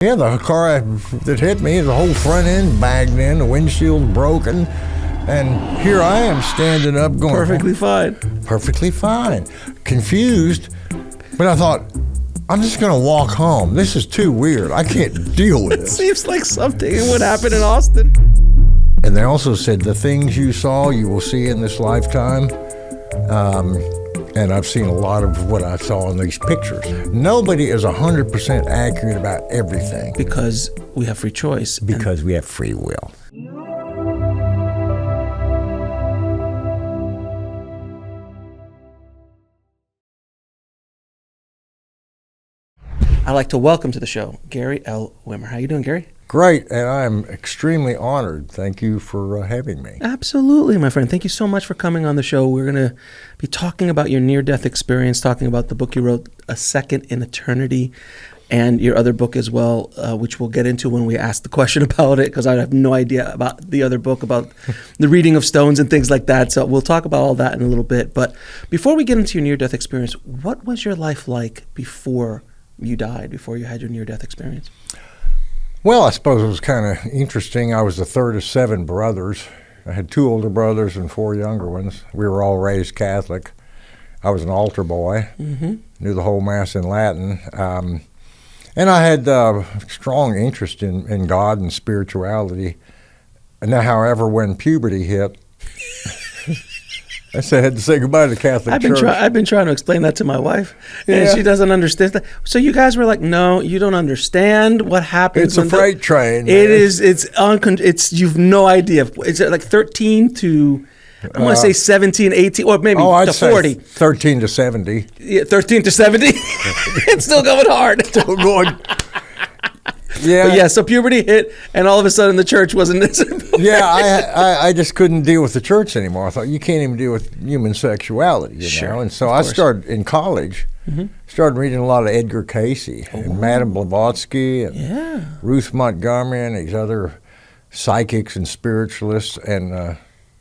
Yeah, the car that hit me, the whole front end bagged in, the windshield's broken, and here I am standing up going... Perfectly fine. Perfectly fine. Confused, but I thought, I'm just going to walk home. This is too weird. I can't deal with It this. seems like something would happen in Austin. And they also said, the things you saw, you will see in this lifetime. And I've seen a lot of what I saw in these pictures. Nobody is 100% accurate about everything. Because we have free choice. Because we have free will. I'd like to welcome to the show, Garry L. Wimmer. How you doing, Garry? Great, and I'm extremely honored. Thank you for having me. Absolutely, my friend. Thank you so much for coming on the show. We're going to be talking about your near-death experience, talking about the book you wrote, A Second in Eternity, and your other book as well, which we'll get into when we ask the question about it, because I have no idea about the other book, about the reading of stones and things like that. So we'll talk about all that in a little bit. But before we get into your near-death experience, what was your life like before you died, before you had your near-death experience? Well, I suppose it was kind of interesting. I was the third of 7 brothers. I had 2 older brothers and 4 younger ones. We were all raised Catholic. I was an altar boy, knew the whole Mass in Latin. And I had strong interest in God and spirituality. And now, however, when puberty hit, I had to say goodbye to the Catholic Church. I've been trying to explain that to my wife, and she doesn't understand that. So you guys were like, "No, you don't understand what happens." It's a freight train. It is. It's. You've no idea. It's like 13 to, I want to say 17, 18, or maybe to 40. 13 to 70. Yeah, 13 to 70. It's still going hard. Still going. Yeah. But yeah, so puberty hit, and all of a sudden the church wasn't this important. Yeah, I just couldn't deal with the church anymore. I thought, you can't even deal with human sexuality, you know? And so I started, in college, started reading a lot of Edgar Cayce and Madame Blavatsky and Ruth Montgomery and these other psychics and spiritualists, and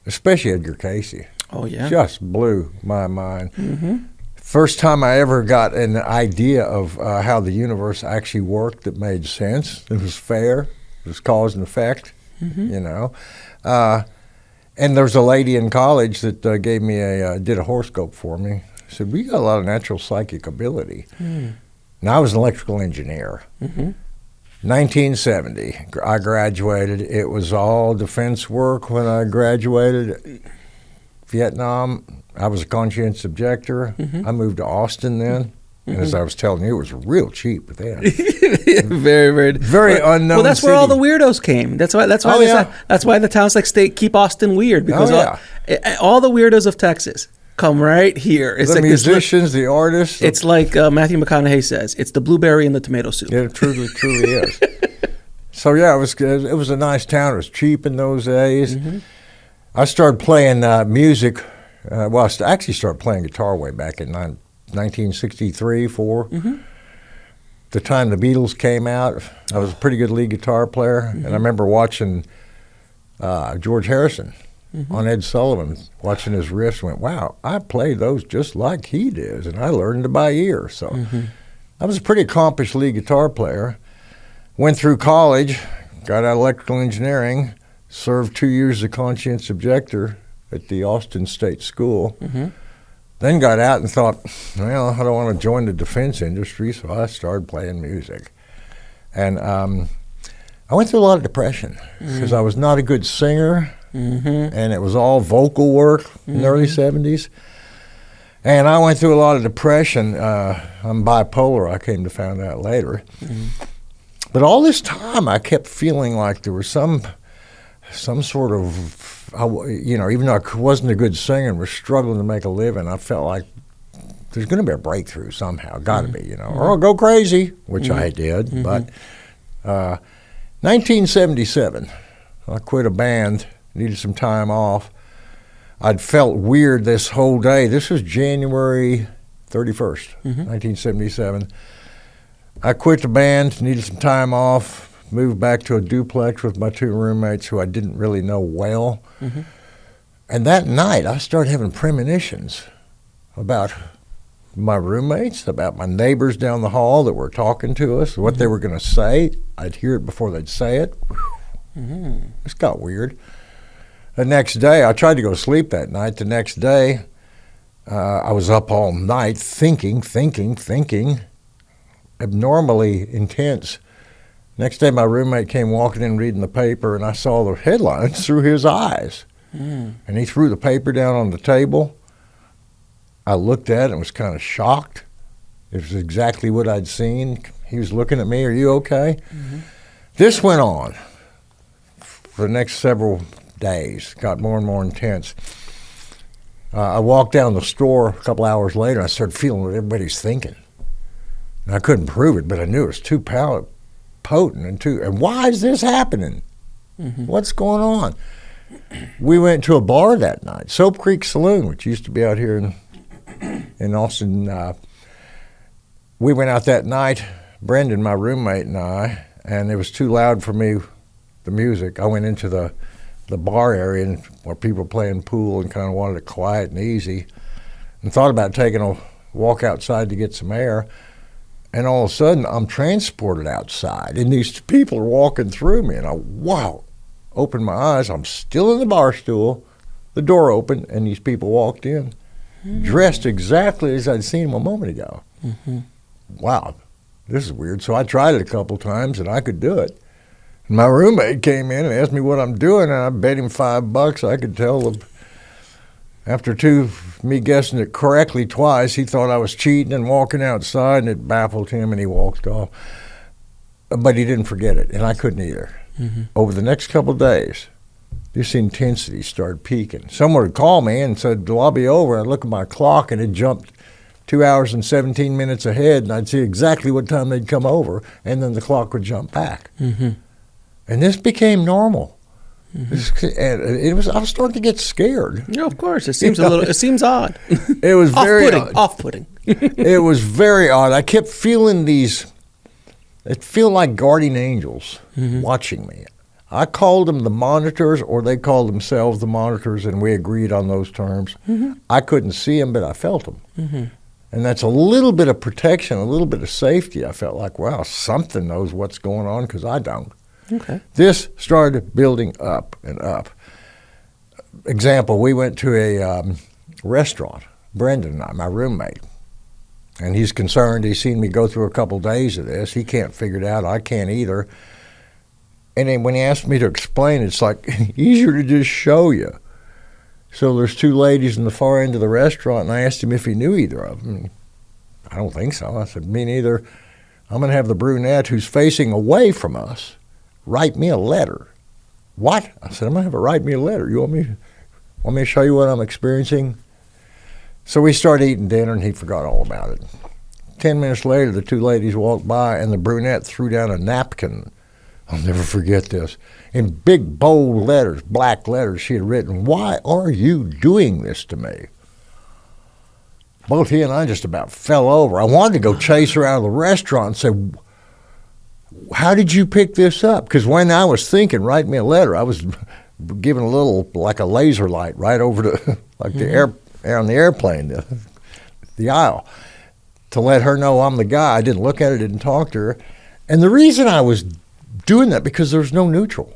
especially Edgar Cayce. Oh, yeah? Just blew my mind. First time I ever got an idea of how the universe actually worked that made sense. It was fair. It was cause and effect, you know. And there was a lady in college that gave me did a horoscope for me. Said, we got a lot of natural psychic ability. Now, I was an electrical engineer. 1970, I graduated. It was all defense work when I graduated. Vietnam, I was a conscientious objector. I moved to Austin then, and as I was telling you, it was real cheap then. Very unknown. Well, that's city. where all the weirdos came. That's why the towns like state keep Austin weird, because all the weirdos of Texas come right here. It's the like musicians, the artists. It's like Matthew McConaughey says, it's the blueberry and the tomato soup. Yeah, it truly is. So yeah, it was a nice town. It was cheap in those days. I started playing music. I actually started playing guitar way back in 1963, 4. The time the Beatles came out, I was a pretty good lead guitar player. And I remember watching George Harrison on Ed Sullivan, watching his riffs, went, wow, I play those just like he does. And I learned it by ear. So I was a pretty accomplished lead guitar player. Went through college, got out of electrical engineering, served 2 years as a conscientious objector at the Austin State School. Then got out and thought, well, I don't want to join the defense industry, so I started playing music. And I went through a lot of depression because I was not a good singer, and it was all vocal work in the early 70s. And I went through a lot of depression. I'm bipolar, I came to find out later. But all this time, I kept feeling like there was some sort of, even though I wasn't a good singer and was struggling to make a living, I felt like there's going to be a breakthrough somehow, got to be, or I'll go crazy, which I did. But 1977, I quit a band, needed some time off. I'd felt weird this whole day. This was January 31st, 1977. I quit the band, needed some time off, moved back to a duplex with my 2 roommates who I didn't really know well. And that night, I started having premonitions about my roommates, about my neighbors down the hall that were talking to us, what they were going to say. I'd hear it before they'd say it. This got weird. The next day, I tried to go to sleep that night. The next day, I was up all night thinking, abnormally intense. Next day, my roommate came walking in reading the paper, and I saw the headlines through his eyes. And he threw the paper down on the table. I looked at it and was kind of shocked. It was exactly what I'd seen. He was looking at me, "Are you okay?" This went on for the next several days, got more and more intense. I walked down the store a couple hours later, and I started feeling what everybody's thinking. And I couldn't prove it, but I knew it was too potent and why is this happening? What's going on? We went to a bar that night, Soap Creek Saloon, which used to be out here in Austin. We went out that night, Brendan, my roommate, and I, and it was too loud for me, the music. I went into the bar area where people were playing pool and kind of wanted it quiet and easy, and thought about taking a walk outside to get some air. And all of a sudden, I'm transported outside, and these people are walking through me, and opened my eyes. I'm still in the bar stool, the door opened, and these people walked in, dressed exactly as I'd seen them a moment ago. Wow, this is weird. So I tried it a couple times, and I could do it. And my roommate came in and asked me what I'm doing, and I bet him $5. I could tell them. After me guessing it correctly twice, he thought I was cheating and walking outside, and it baffled him, and he walked off. But he didn't forget it, and I couldn't either. Over the next couple of days, this intensity started peaking. Someone would call me and said, "Well, I'll be over." I'd look at my clock, and it jumped 2 hours and 17 minutes ahead, and I'd see exactly what time they'd come over, and then the clock would jump back. And this became normal. And I was starting to get scared. Yeah, of course. It seems it seems odd. It was very off-putting. It was very odd. I kept feeling it felt like guardian angels watching me. I called them the monitors, or they called themselves the monitors, and we agreed on those terms. I couldn't see them, but I felt them. And that's a little bit of protection, a little bit of safety. I felt like, wow, something knows what's going on because I don't. Okay. This started building up and up. Example, we went to a restaurant, Brendan and I, my roommate, and he's concerned. He's seen me go through a couple days of this. He can't figure it out. I can't either. And then when he asked me to explain, it's like easier to just show you. So there's two ladies in the far end of the restaurant, and I asked him if he knew either of them. I don't think so. I said, me neither. I'm going to have the brunette who's facing away from us write me a letter. What? I said, I'm going to have her write me a letter. You want me to show you what I'm experiencing? So we started eating dinner, and he forgot all about it. 10 minutes later, the two ladies walked by, and the brunette threw down a napkin. I'll never forget this. In big, bold letters, black letters, she had written, "Why are you doing this to me?" Both he and I just about fell over. I wanted to go chase her out of the restaurant and say, "How did you pick this up?" Because when I was thinking, write me a letter, I was giving a little, like a laser light right over to, like the air on the airplane, the aisle, to let her know I'm the guy. I didn't look at her, didn't talk to her. And the reason I was doing that, because there was no neutral.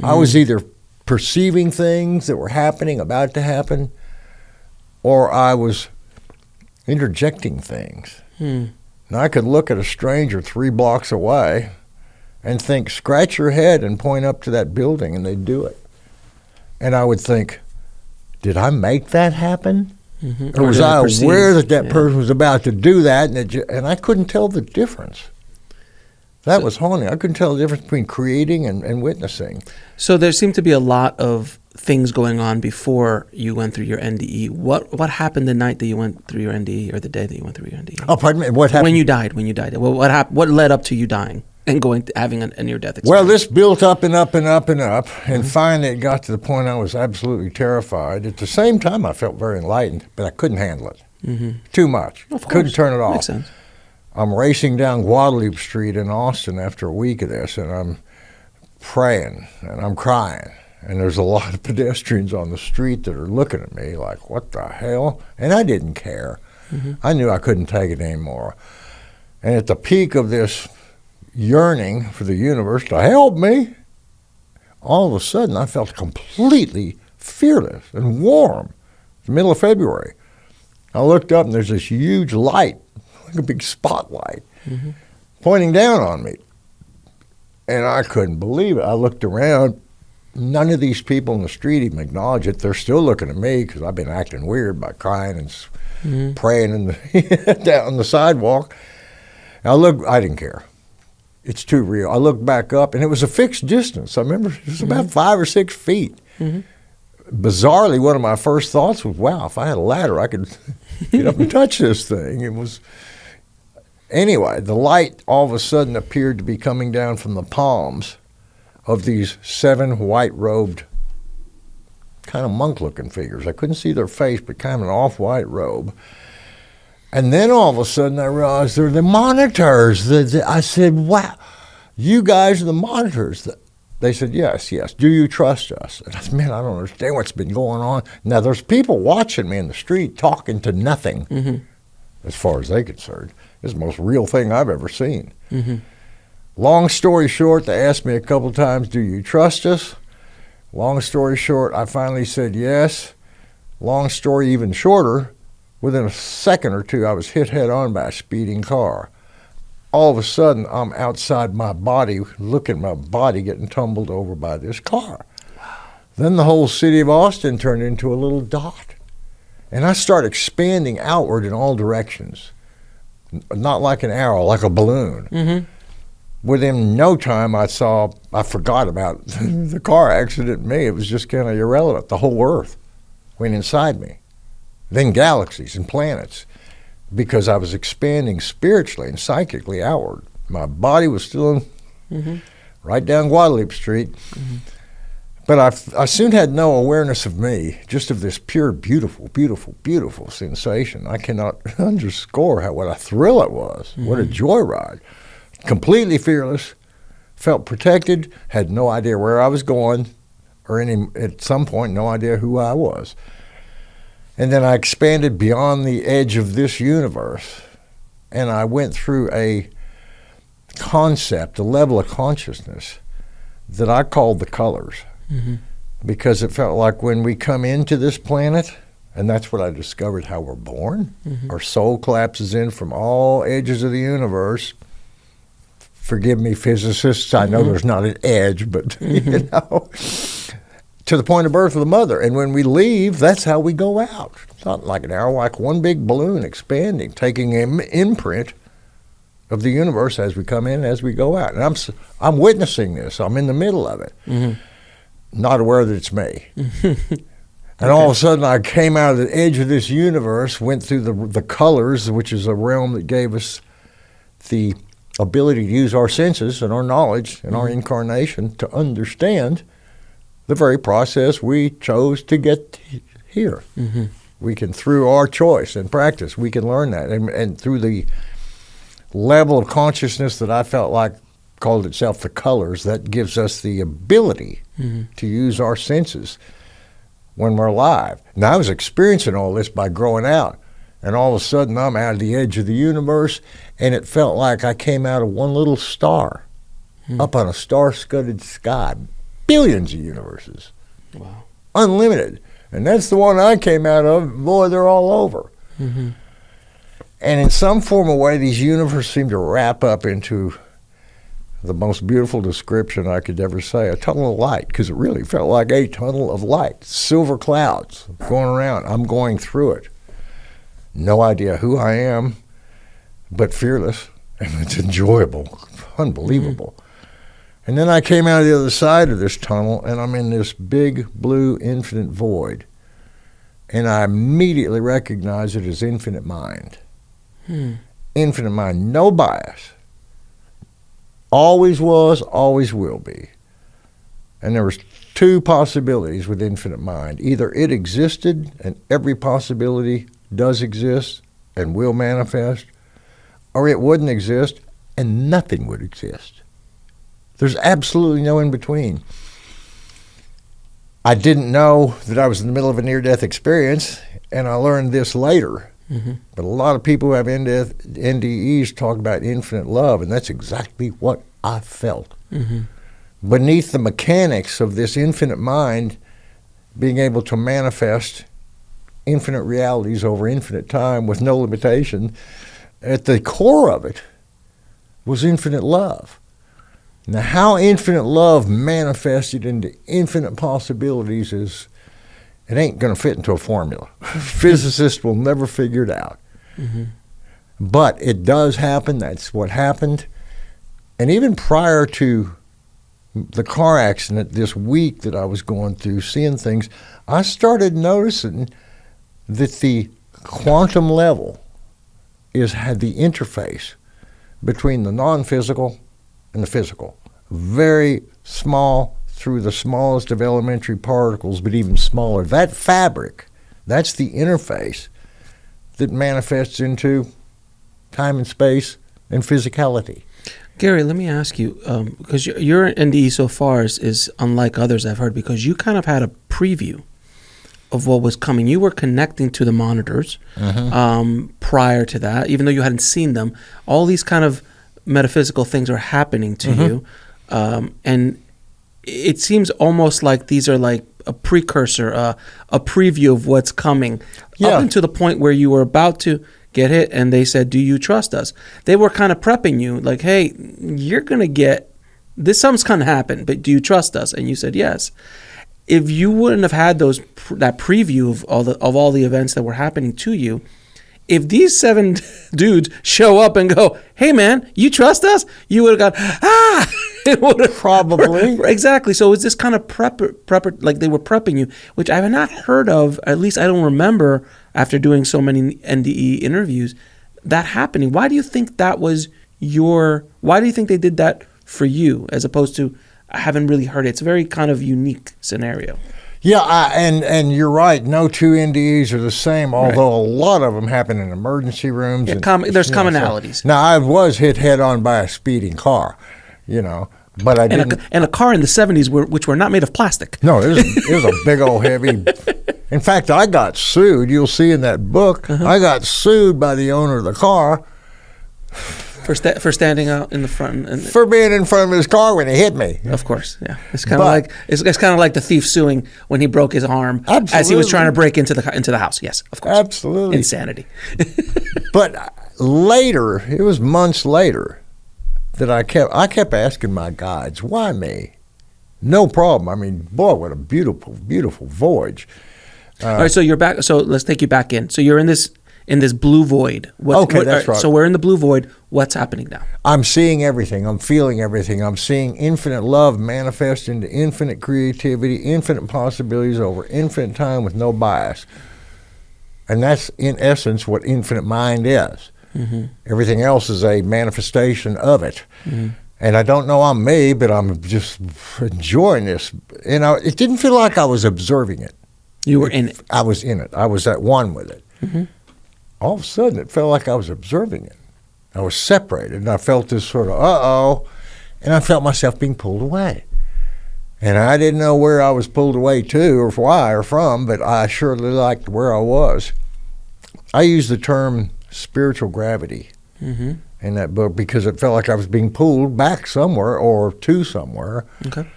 I was either perceiving things that were happening, about to happen, or I was interjecting things. Now, I could look at a stranger 3 blocks away and think, scratch your head and point up to that building, and they'd do it. And I would think, did I make that happen? Or was I aware that person was about to do that, and I couldn't tell the difference. That was haunting. I couldn't tell the difference between creating and witnessing. So there seemed to be a lot of things going on before you went through your NDE. What happened the night that you went through your NDE, or the day that you went through your NDE? Oh, pardon me. What happened? When you died. What led up to you dying and having a near-death experience? Well, this built up and up and up and up, and finally it got to the point I was absolutely terrified. At the same time, I felt very enlightened, but I couldn't handle it. Too much. Of course. Couldn't turn it off. Makes sense. I'm racing down Guadalupe Street in Austin after a week of this, and I'm praying, and I'm crying. And there's a lot of pedestrians on the street that are looking at me like, what the hell? And I didn't care. I knew I couldn't take it anymore. And at the peak of this yearning for the universe to help me, all of a sudden I felt completely fearless and warm. It's the middle of February. I looked up and there's this huge light, like a big spotlight, pointing down on me. And I couldn't believe it. I looked around. None of these people in the street even acknowledge it. They're still looking at me because I've been acting weird by crying and praying down on the sidewalk. And I didn't care. It's too real. I looked back up, and it was a fixed distance. I remember it was about 5 or 6 feet. Bizarrely, one of my first thoughts was, wow, if I had a ladder, I could get up and touch this thing. It was... Anyway, the light all of a sudden appeared to be coming down from the palms of these 7 white-robed, kind of monk-looking figures. I couldn't see their face, but kind of an off-white robe. And then all of a sudden I realized they're the monitors. I said, wow, you guys are the monitors. They said, yes. Do you trust us? And I said, man, I don't understand what's been going on. Now, there's people watching me in the street talking to nothing, as far as they're concerned. It's the most real thing I've ever seen. Long story short, they asked me a couple times, do you trust us? Long story short, I finally said yes. Long story even shorter, within a second or two, I was hit head on by a speeding car. All of a sudden, I'm outside my body, looking at my body getting tumbled over by this car. Wow. Then the whole city of Austin turned into a little dot. And I started expanding outward in all directions. Not like an arrow, like a balloon. Within no time, I forgot about the car accident and me. It was just kind of irrelevant. The whole earth went inside me. Then galaxies and planets, because I was expanding spiritually and psychically outward. My body was still right down Guadalupe Street. But I soon had no awareness of me, just of this pure, beautiful, beautiful, beautiful sensation. I cannot underscore what a thrill it was. What a joyride. Completely fearless, felt protected, had no idea where I was going, or at some point, no idea who I was. And then I expanded beyond the edge of this universe, and I went through a concept, a level of consciousness that I called the colors. Because it felt like when we come into this planet, and that's what I discovered, how we're born, our soul collapses in from all edges of the universe. Forgive me, physicists, I know there's not an edge, but you know, to the point of birth of the mother. And when we leave, that's how we go out. It's not like an arrow, like one big balloon expanding, taking an imprint of the universe as we come in, as we go out. And I'm witnessing this. I'm in the middle of it. Not aware that it's me. And all of a sudden I came out of the edge of this universe, went through the colors, which is a realm that gave us the ability to use our senses and our knowledge and our incarnation to understand the very process we chose to get here. We can, through our choice and practice, we can learn that. And through the level of consciousness that I felt like called itself the colors, that gives us the ability to use our senses when we're alive. Now, I was experiencing all this by growing out, and all of a sudden I'm out of the edge of the universe, and it felt like I came out of one little star up on a star-studded sky. Billions of universes. Wow. Unlimited. And that's the one I came out of. Boy, they're all over. And in some form or way, these universes seem to wrap up into the most beautiful description I could ever say, a tunnel of light, because it really felt like a tunnel of light. Silver clouds going around. I'm going through it. No idea who I am, but fearless, and it's enjoyable, unbelievable. And then I came out of the other side of this tunnel, and I'm in this big, blue, infinite void. And I immediately recognize it as infinite mind. Infinite mind, no bias. Always was, always will be. And there was 2 possibilities with infinite mind. Either it existed, and every possibility does exist and will manifest, or it wouldn't exist, and nothing would exist. There's absolutely no in between. I didn't know that I was in the middle of a near-death experience, and I learned this later, But a lot of people who have NDEs talk about infinite love, and that's exactly what I felt. Beneath the mechanics of this infinite mind being able to manifest infinite realities over infinite time with no limitation, at the core of it was infinite love. Now, how infinite love manifested into infinite possibilities it ain't going to fit into a formula. Physicists will never figure it out. But it does happen. That's what happened. And even prior to the car accident this week that I was going through, seeing things, I started noticing that the quantum level had the interface between the non-physical and the physical. Very small through the smallest of elementary particles, but even smaller. That fabric, that's the interface that manifests into time and space and physicality. Garry, let me ask you, because your NDE so far is unlike others I've heard, because you kind of had a preview of what was coming. You were connecting to the monitors prior to that, even though you hadn't seen them. All these kind of metaphysical things are happening to you. And it seems almost like these are like a precursor, a preview of what's coming, up until the point where you were about to get hit and they said, do you trust us? They were kind of prepping you like, hey, you're going to get this, something's going to happen, but do you trust us? And you said yes. If you wouldn't have had that preview of all the events that were happening to you, if these 7 dudes show up and go, hey man, you trust us? You would have gone, it would have probably. Exactly. So it's this kind of prepper, like they were prepping you, which I have not heard of, at least I don't remember after doing so many NDE interviews, that happening. Why do you think that was why do you think they did that for you, as opposed to, I haven't really heard it. It's a very kind of unique scenario. Yeah, and you're right. No 2 NDEs are the same, although a lot of them happen in emergency rooms. Yeah, there's commonalities. Now, I was hit head on by a speeding car, but I didn't. And a car in the 70s, which were not made of plastic. No, it was a big old heavy. In fact, I got sued. You'll see in that book, I got sued by the owner of the car. For standing out in the front and for being in front of his car when he hit me. Of course, yeah. It's kind of like it's kind of like the thief suing when he broke his arm as he was trying to break into the house. Yes, of course. Absolutely. Insanity. But later, it was months later that I kept asking my guides, why me? No problem. I mean, boy, what a beautiful, beautiful voyage. All right, so you're back. So let's take you back in. So you're in this blue void. That's right. So we're in the blue void. What's happening now? I'm seeing everything. I'm feeling everything. I'm seeing infinite love manifest into infinite creativity, infinite possibilities over infinite time with no bias. And that's, in essence, what infinite mind is. Everything else is a manifestation of it. And I don't know I'm me, but I'm just enjoying this. It didn't feel like I was observing it. You were in it. I was in it. I was at one with it. All of a sudden, it felt like I was observing it. I was separated, and I felt this sort of, and I felt myself being pulled away. And I didn't know where I was pulled away to or why or from, but I surely liked where I was. I used the term spiritual gravity in that book because it felt like I was being pulled back somewhere or to somewhere. Okay.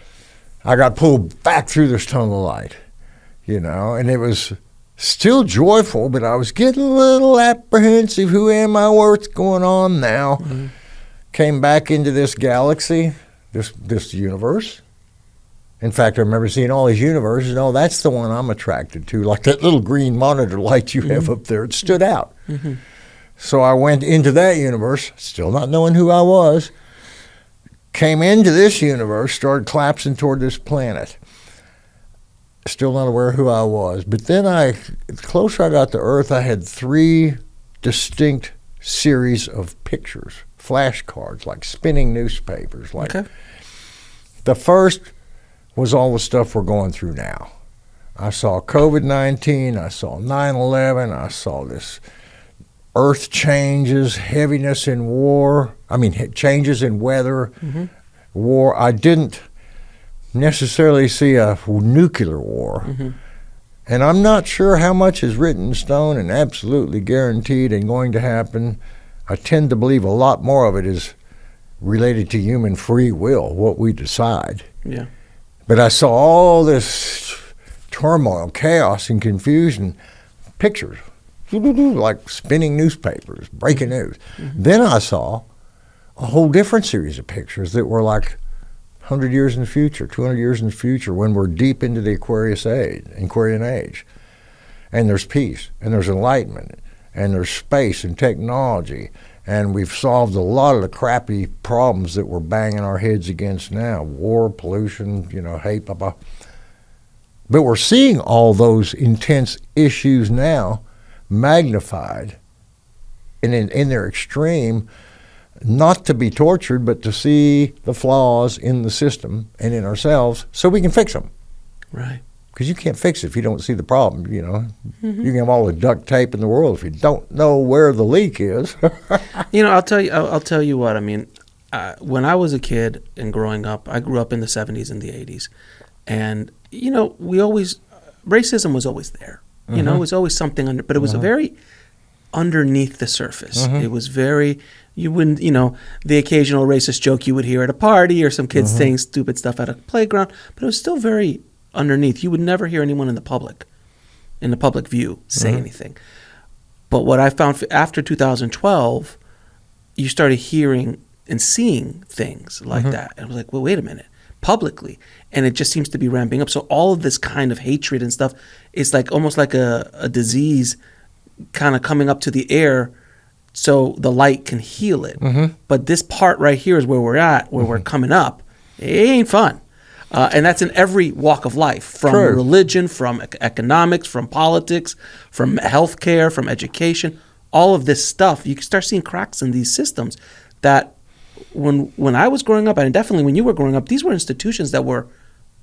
I got pulled back through this tunnel of light, and it was still joyful, but I was getting a little apprehensive. Who am I? What's going on now? Came back into this galaxy, this universe. In fact, I remember seeing all these universes. Oh, that's the one I'm attracted to. Like that little green monitor light you have up there. It stood out. So I went into that universe, still not knowing who I was. Came into this universe, started collapsing toward this planet. Still not aware of who I was. But then the closer I got to Earth, I had 3 distinct series of pictures, flashcards, like spinning newspapers. The first was all the stuff we're going through now. I saw COVID-19, I saw 9/11, I saw this Earth changes, heaviness in war, changes in weather, war. I didn't necessarily see a nuclear war, And I'm not sure how much is written in stone and absolutely guaranteed and going to happen. I tend to believe a lot more of it is related to human free will, what we decide. Yeah. But I saw all this turmoil, chaos, and confusion, pictures, like spinning newspapers, breaking news. Then I saw a whole different series of pictures that were like 100 years in the future, 200 years in the future, when we're deep into the Aquarian age. And there's peace, and there's enlightenment, and there's space and technology, and we've solved a lot of the crappy problems that we're banging our heads against now, war, pollution, hate, blah, blah. But we're seeing all those intense issues now magnified and in their extreme, not to be tortured, but to see the flaws in the system and in ourselves so we can fix them. Right. Because you can't fix it if you don't see the problem, You can have all the duct tape in the world if you don't know where the leak is. I'll tell you what, I mean, when I was a kid and growing up, I grew up in the 70s and the 80s. And, racism was always there. It was always something under, but it was a very underneath the surface. It was very, you wouldn't, the occasional racist joke you would hear at a party or some kids saying stupid stuff at a playground, but it was still very underneath. You would never hear anyone in the public view, say anything. But what I found after 2012, you started hearing and seeing things like that. And I was like, well, wait a minute, publicly. And it just seems to be ramping up. So all of this kind of hatred and stuff is like almost like a disease kind of coming up to the air so the light can heal it. But this part right here is where we're at, where we're coming up. It ain't fun. And that's in every walk of life, from religion, from economics, from politics, from healthcare, from education, all of this stuff. You can start seeing cracks in these systems that when I was growing up, and definitely when you were growing up, these were institutions that were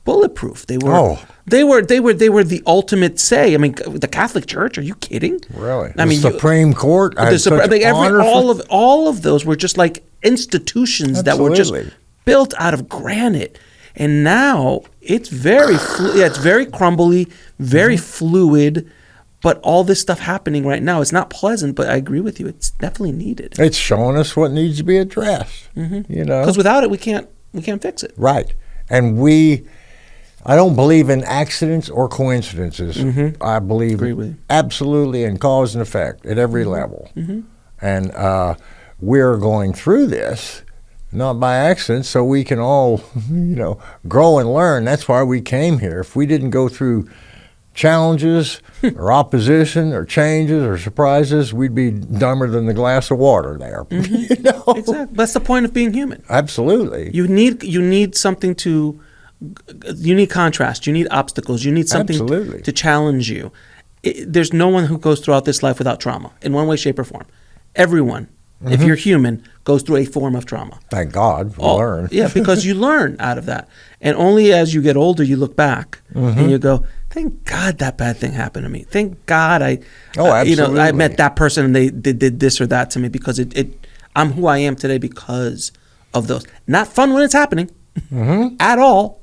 bulletproof. They were the ultimate say. I mean, the Catholic Church, are you kidding? Really? I mean, Supreme Court, all of those were just like institutions that were just built out of granite. And now it's very it's very crumbly, very fluid, but all this stuff happening right now, it's not pleasant, but I agree with you, it's definitely needed. It's showing us what needs to be addressed, Because without it, we can't fix it. Right. And I don't believe in accidents or coincidences. I believe absolutely in cause and effect at every level. And we're going through this not by accident, so we can all, grow and learn. That's why we came here. If we didn't go through challenges or opposition or changes or surprises, we'd be dumber than the glass of water there. Exactly. That's the point of being human. Absolutely. You need something to, you need contrast, you need obstacles, you need something to challenge you. There's no one who goes throughout this life without trauma, in one way, shape, or form. Everyone, if you're human, goes through a form of trauma. Thank God, we learn. Yeah, because you learn out of that. And only as you get older, you look back and you go, thank God that bad thing happened to me. Thank God I met that person and they did this or that to me, because I'm who I am today because of those. Not fun when it's happening at all,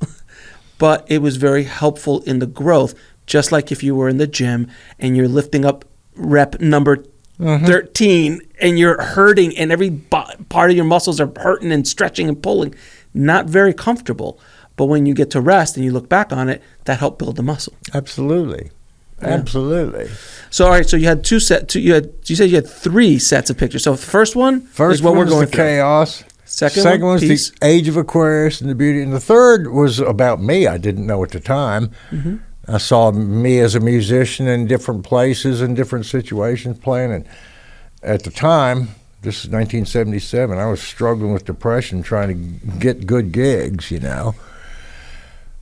but it was very helpful in the growth. Just like if you were in the gym and you're lifting up rep number 13 and you're hurting and every part of your muscles are hurting and stretching and pulling, not very comfortable. But when you get to rest and you look back on it, that helped build the muscle. Absolutely. Absolutely. So all right, so you had you said you had 3 sets of pictures. So the first one is what we're going through. Chaos. Second one was the age of Aquarius and the beauty. And the third was about me. I didn't know at the time. I saw me as a musician in different places and different situations playing. And at the time, this is 1977, I was struggling with depression, trying to get good gigs,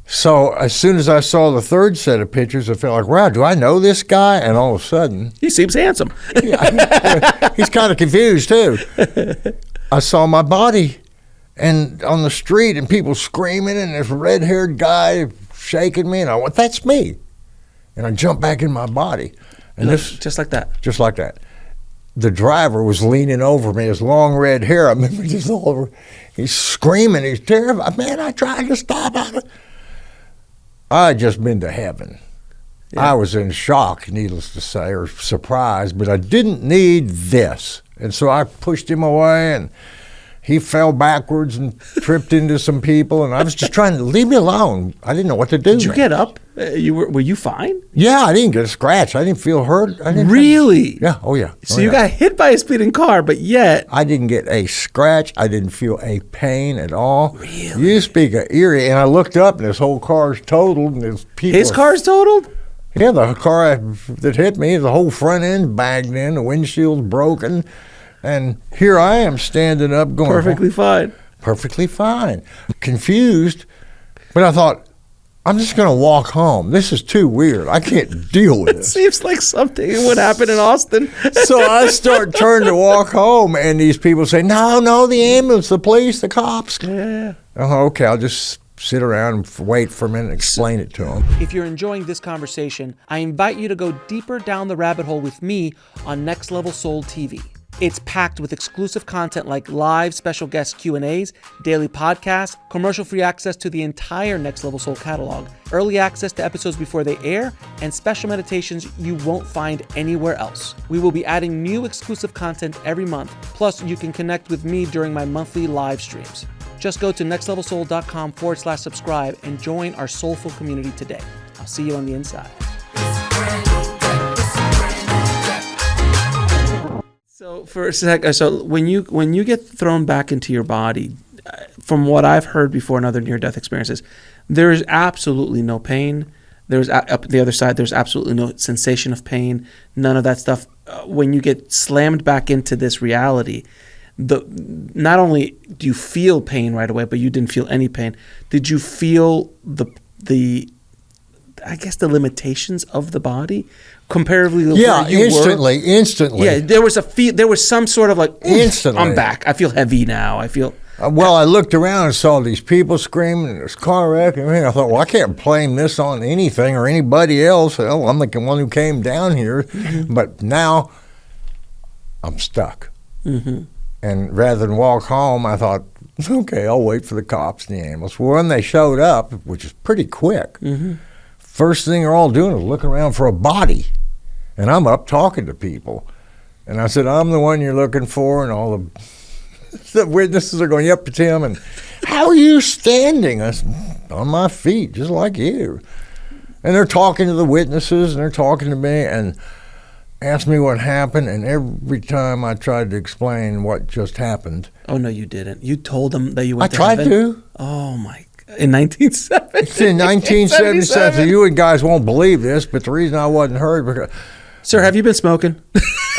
So as soon as I saw the third set of pictures, I felt like, wow, do I know this guy? And all of a sudden... He seems handsome. He's kind of confused, too. I saw my body and on the street and people screaming and this red-haired guy shaking me, and I went, that's me. And I jumped back in my body. And just like that. Just like that. The driver was leaning over me, his long red hair. I remember just all over. He's screaming. He's terrified. Man, I tried to stop it. I had just been to heaven. I was in shock, needless to say, or surprised, but I didn't need this. And so I pushed him away, and he fell backwards and tripped into some people, and I was just trying to leave me alone. I didn't know what to do. Did you get up? Were you fine? Yeah, I didn't get a scratch. I didn't feel hurt. Really? Yeah. Oh, yeah. So you got hit by a speeding car, but yet I didn't get a scratch. I didn't feel a pain at all. Really? You speak of eerie, and I looked up, and this whole car's totaled, and there's people. His car's totaled? Yeah, the car that hit me, the whole front end bagged in, the windshield's broken. And here I am standing up going... Perfectly fine. Perfectly fine. Confused, but I thought, I'm just going to walk home. This is too weird. I can't deal with this. Seems like something would happen in Austin. So I turn to walk home, and these people say, no, the ambulance, the police, the cops. Yeah. Oh, okay, I'll just sit around and wait for a minute and explain it to them. If you're enjoying this conversation, I invite you to go deeper down the rabbit hole with me on Next Level Soul TV. It's packed with exclusive content like live special guest Q&As, daily podcasts, commercial-free access to the entire Next Level Soul catalog, early access to episodes before they air, and special meditations you won't find anywhere else. We will be adding new exclusive content every month, plus you can connect with me during my monthly live streams. Just go to nextlevelsoul.com/subscribe and join our soulful community today. I'll see you on the inside. So for a sec, so when you get thrown back into your body, from what I've heard before in other near-death experiences, there is absolutely no pain. There's up the other side. There's absolutely no sensation of pain. None of that stuff. When you get slammed back into this reality, not only do you feel pain right away, but you didn't feel any pain. Did you feel the I guess the limitations of the body comparatively to where you instantly. Yeah, there was some sort of like, instantly. I'm back. I feel heavy now. I feel... Well, I looked around and saw these people screaming and this car wreck and everything. I thought, well, I can't blame this on anything or anybody else. Hell, I'm the one who came down here. Mm-hmm. But now I'm stuck. Mm-hmm. And rather than walk home, I thought, okay, I'll wait for the cops and the ambulance. Well, when they showed up, which is pretty quick, first thing they're all doing is looking around for a body. And I'm up talking to people. And I said, I'm the one you're looking for. And all the witnesses are going, yep, it's him. And how are you standing? I said, on my feet, just like you. And they're talking to the witnesses, and they're talking to me, and asked me what happened. And every time I tried to explain what just happened. Oh, no, you didn't. You told them that you went to heaven? I tried to. Oh, my God. In 1970? It's in 1977. So you guys won't believe this, but the reason I wasn't heard because... Sir, have you been smoking?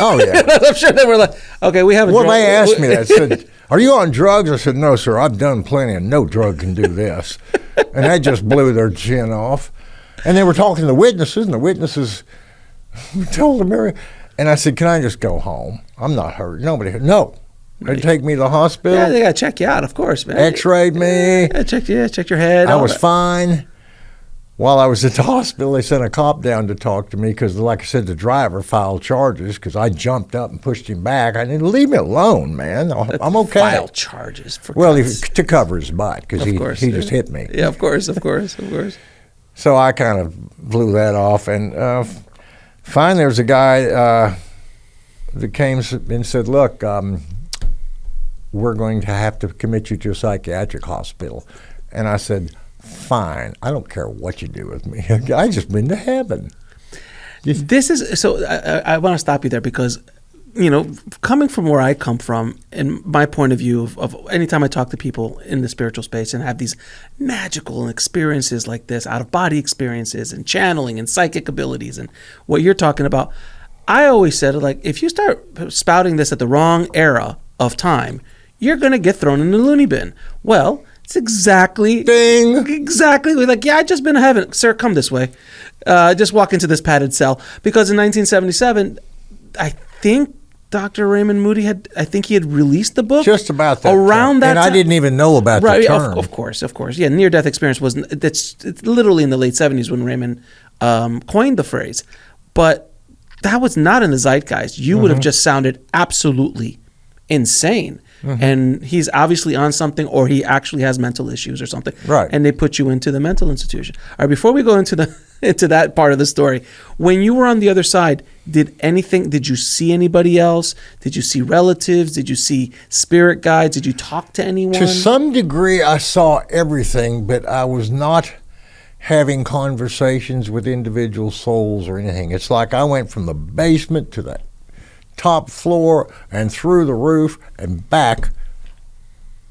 Oh, yeah. I'm sure they were like, okay, we have a drug. Well, they asked me that. Said, are you on drugs? I said, no, sir, I've done plenty, and no drug can do this. And that just blew their chin off. And they were talking to the witnesses, and the witnesses told them, and I said, can I just go home? I'm not hurt. Nobody hurt. No. They'd take me to the hospital. Yeah, they got to check you out, of course, man. X-rayed me. Yeah, checked your head. I was fine. While I was at the hospital, they sent a cop down to talk to me because, like I said, the driver filed charges because I jumped up and pushed him back. I didn't leave me alone, man. I'm okay. File charges for to cover his butt because he just hit me. Yeah, of course. So I kind of blew that off, and finally there was a guy that came and said, "Look, we're going to have to commit you to a psychiatric hospital," and I said, fine. I don't care what you do with me. I just been to heaven. This is so. I want to stop you there because, coming from where I come from, and my point of view of anytime I talk to people in the spiritual space and have these magical experiences like this, out of body experiences and channeling and psychic abilities and what you're talking about, I always said, like, if you start spouting this at the wrong era of time, you're gonna get thrown in the loony bin. Well. It's exactly like, yeah, I just been to heaven. Sir, come this way. Just walk into this padded cell. Because in 1977, I think Dr. Raymond Moody had released the book. Just about that around term. that and time. I didn't even know about the term. Of course. Yeah, near-death experience it's literally in the late 70s when Raymond coined the phrase. But that was not in the zeitgeist. You would have just sounded absolutely insane. And he's obviously on something, or he actually has mental issues or something. Right. And they put you into the mental institution. All right, before we go into the into that part of the story. When you were on the other side, did you see anybody else? Did you see relatives? Did you see spirit guides? Did you talk to anyone? To some degree, I saw everything, but I was not having conversations with individual souls or anything. It's like I went from the basement to the top floor and through the roof and back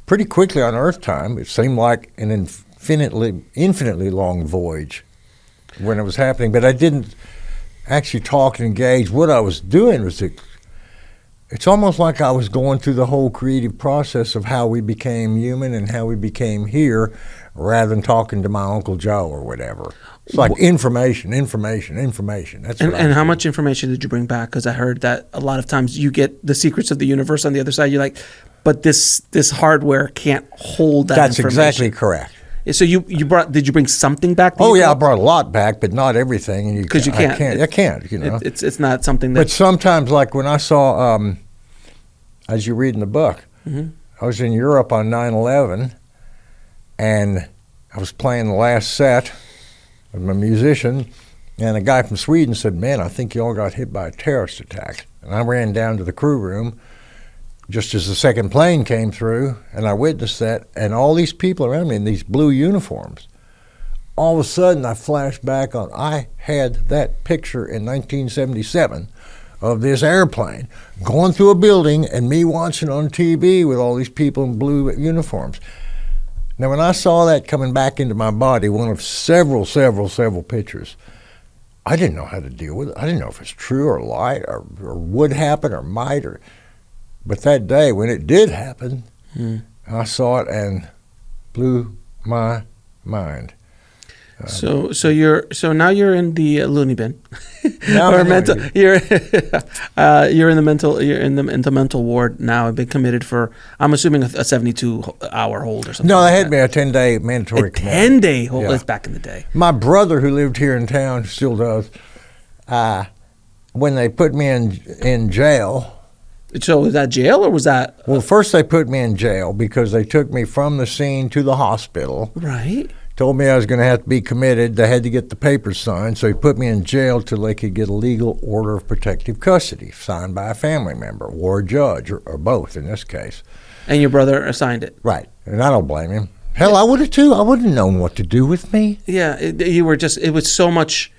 pretty quickly on Earth time. It seemed like an infinitely long voyage when it was happening, but I didn't actually talk and engage. What I was doing was it's almost like I was going through the whole creative process of how we became human and how we became here, rather than talking to my Uncle Joe or whatever. It's like information. That's and how much information did you bring back? Because I heard that a lot of times you get the secrets of the universe on the other side. You're like, but this hardware can't hold that That's information. exactly correct. So did you bring something back? Oh yeah, I brought a lot back, but not everything. Because you can't. I can't. You know, it's not something that. But sometimes, like when I saw, as you read in the book, I was in Europe on 9/11, and I was playing the last set. I'm a musician, and a guy from Sweden said, "Man, I think you all got hit by a terrorist attack." And I ran down to the crew room just as the second plane came through, and I witnessed that, and all these people around me in these blue uniforms. All of a sudden, I flashed back on, I had that picture in 1977 of this airplane going through a building and me watching on TV with all these people in blue uniforms. Now, when I saw that coming back into my body, one of several pictures, I didn't know how to deal with it. I didn't know if it's true or lie or would happen or might. But that day, when it did happen, I saw it and blew my mind. So now you're in the loony bin, Now or I'm mental. loony. You're in the mental ward now. I've been committed for, I'm assuming, a 72-hour hold or something. No, like they had that. me a 10-day mandatory A commitment. 10-day hold. Yeah. That's back in the day. My brother, who lived here in town, still does, when they put me in jail. So was that jail or was that? Well, first they put me in jail because they took me from the scene to the hospital. Right. Told me I was going to have to be committed. They had to get the papers signed, so he put me in jail till they could get a legal order of protective custody signed by a family member or a judge, or both in this case. And your brother signed it. Right, and I don't blame him. Hell, I would have too. I wouldn't have known what to do with me. Yeah, it was so much.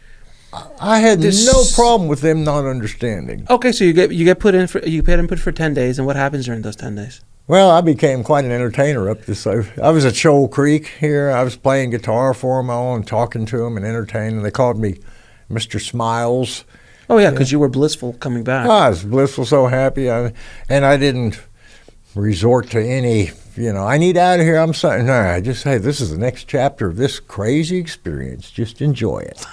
I had no problem with them not understanding. Okay, so you get put in for 10 days, and what happens during those 10 days? Well, I became quite an entertainer up this. I was at Shoal Creek here. I was playing guitar for them all and talking to them and entertaining. They called me Mr. Smiles. Oh yeah, because you were blissful coming back. I was blissful, so happy, and I didn't resort to any. I need out of here. I'm sorry. No, I just say this is the next chapter of this crazy experience. Just enjoy it.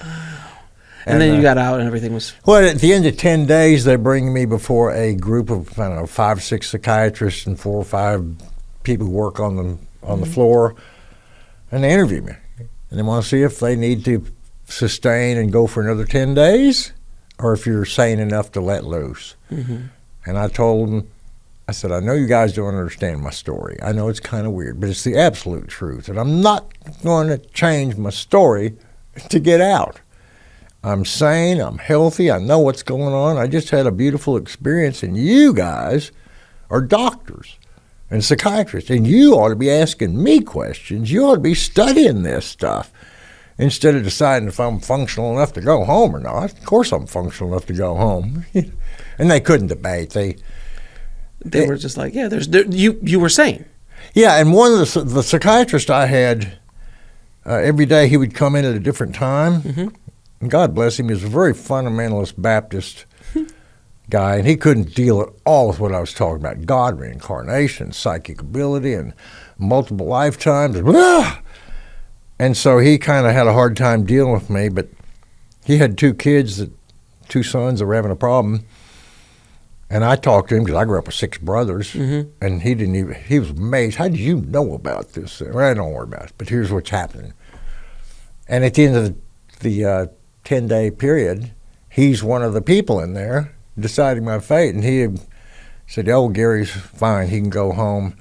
And then you got out and everything was... Well, at the end of 10 days, they bring me before a group of, 5 or 6 psychiatrists and 4 or 5 people who work on the floor, and they interview me. And they want to see if they need to sustain and go for another 10 days or if you're sane enough to let loose. Mm-hmm. And I told them, I said, I know you guys don't understand my story. I know it's kind of weird, but it's the absolute truth. And I'm not going to change my story to get out. I'm sane, I'm healthy, I know what's going on. I just had a beautiful experience, and you guys are doctors and psychiatrists, and you ought to be asking me questions. You ought to be studying this stuff instead of deciding if I'm functional enough to go home or not. Of course I'm functional enough to go home. And they couldn't debate. They were just like, yeah, you were sane. Yeah, and one of the psychiatrists I had, every day he would come in at a different time. Mm-hmm. And God bless him, he was a very fundamentalist Baptist guy, and he couldn't deal at all with what I was talking about. God, reincarnation, psychic ability, and multiple lifetimes. Blah! And so he kind of had a hard time dealing with me, but he had 2 sons that were having a problem. And I talked to him because I grew up with 6 brothers, and he was amazed. How did you know about this? Well, don't worry about it, but here's what's happening. And at the end of the 10-day period, he's one of the people in there deciding my fate, and he said, oh, Gary's fine, he can go home.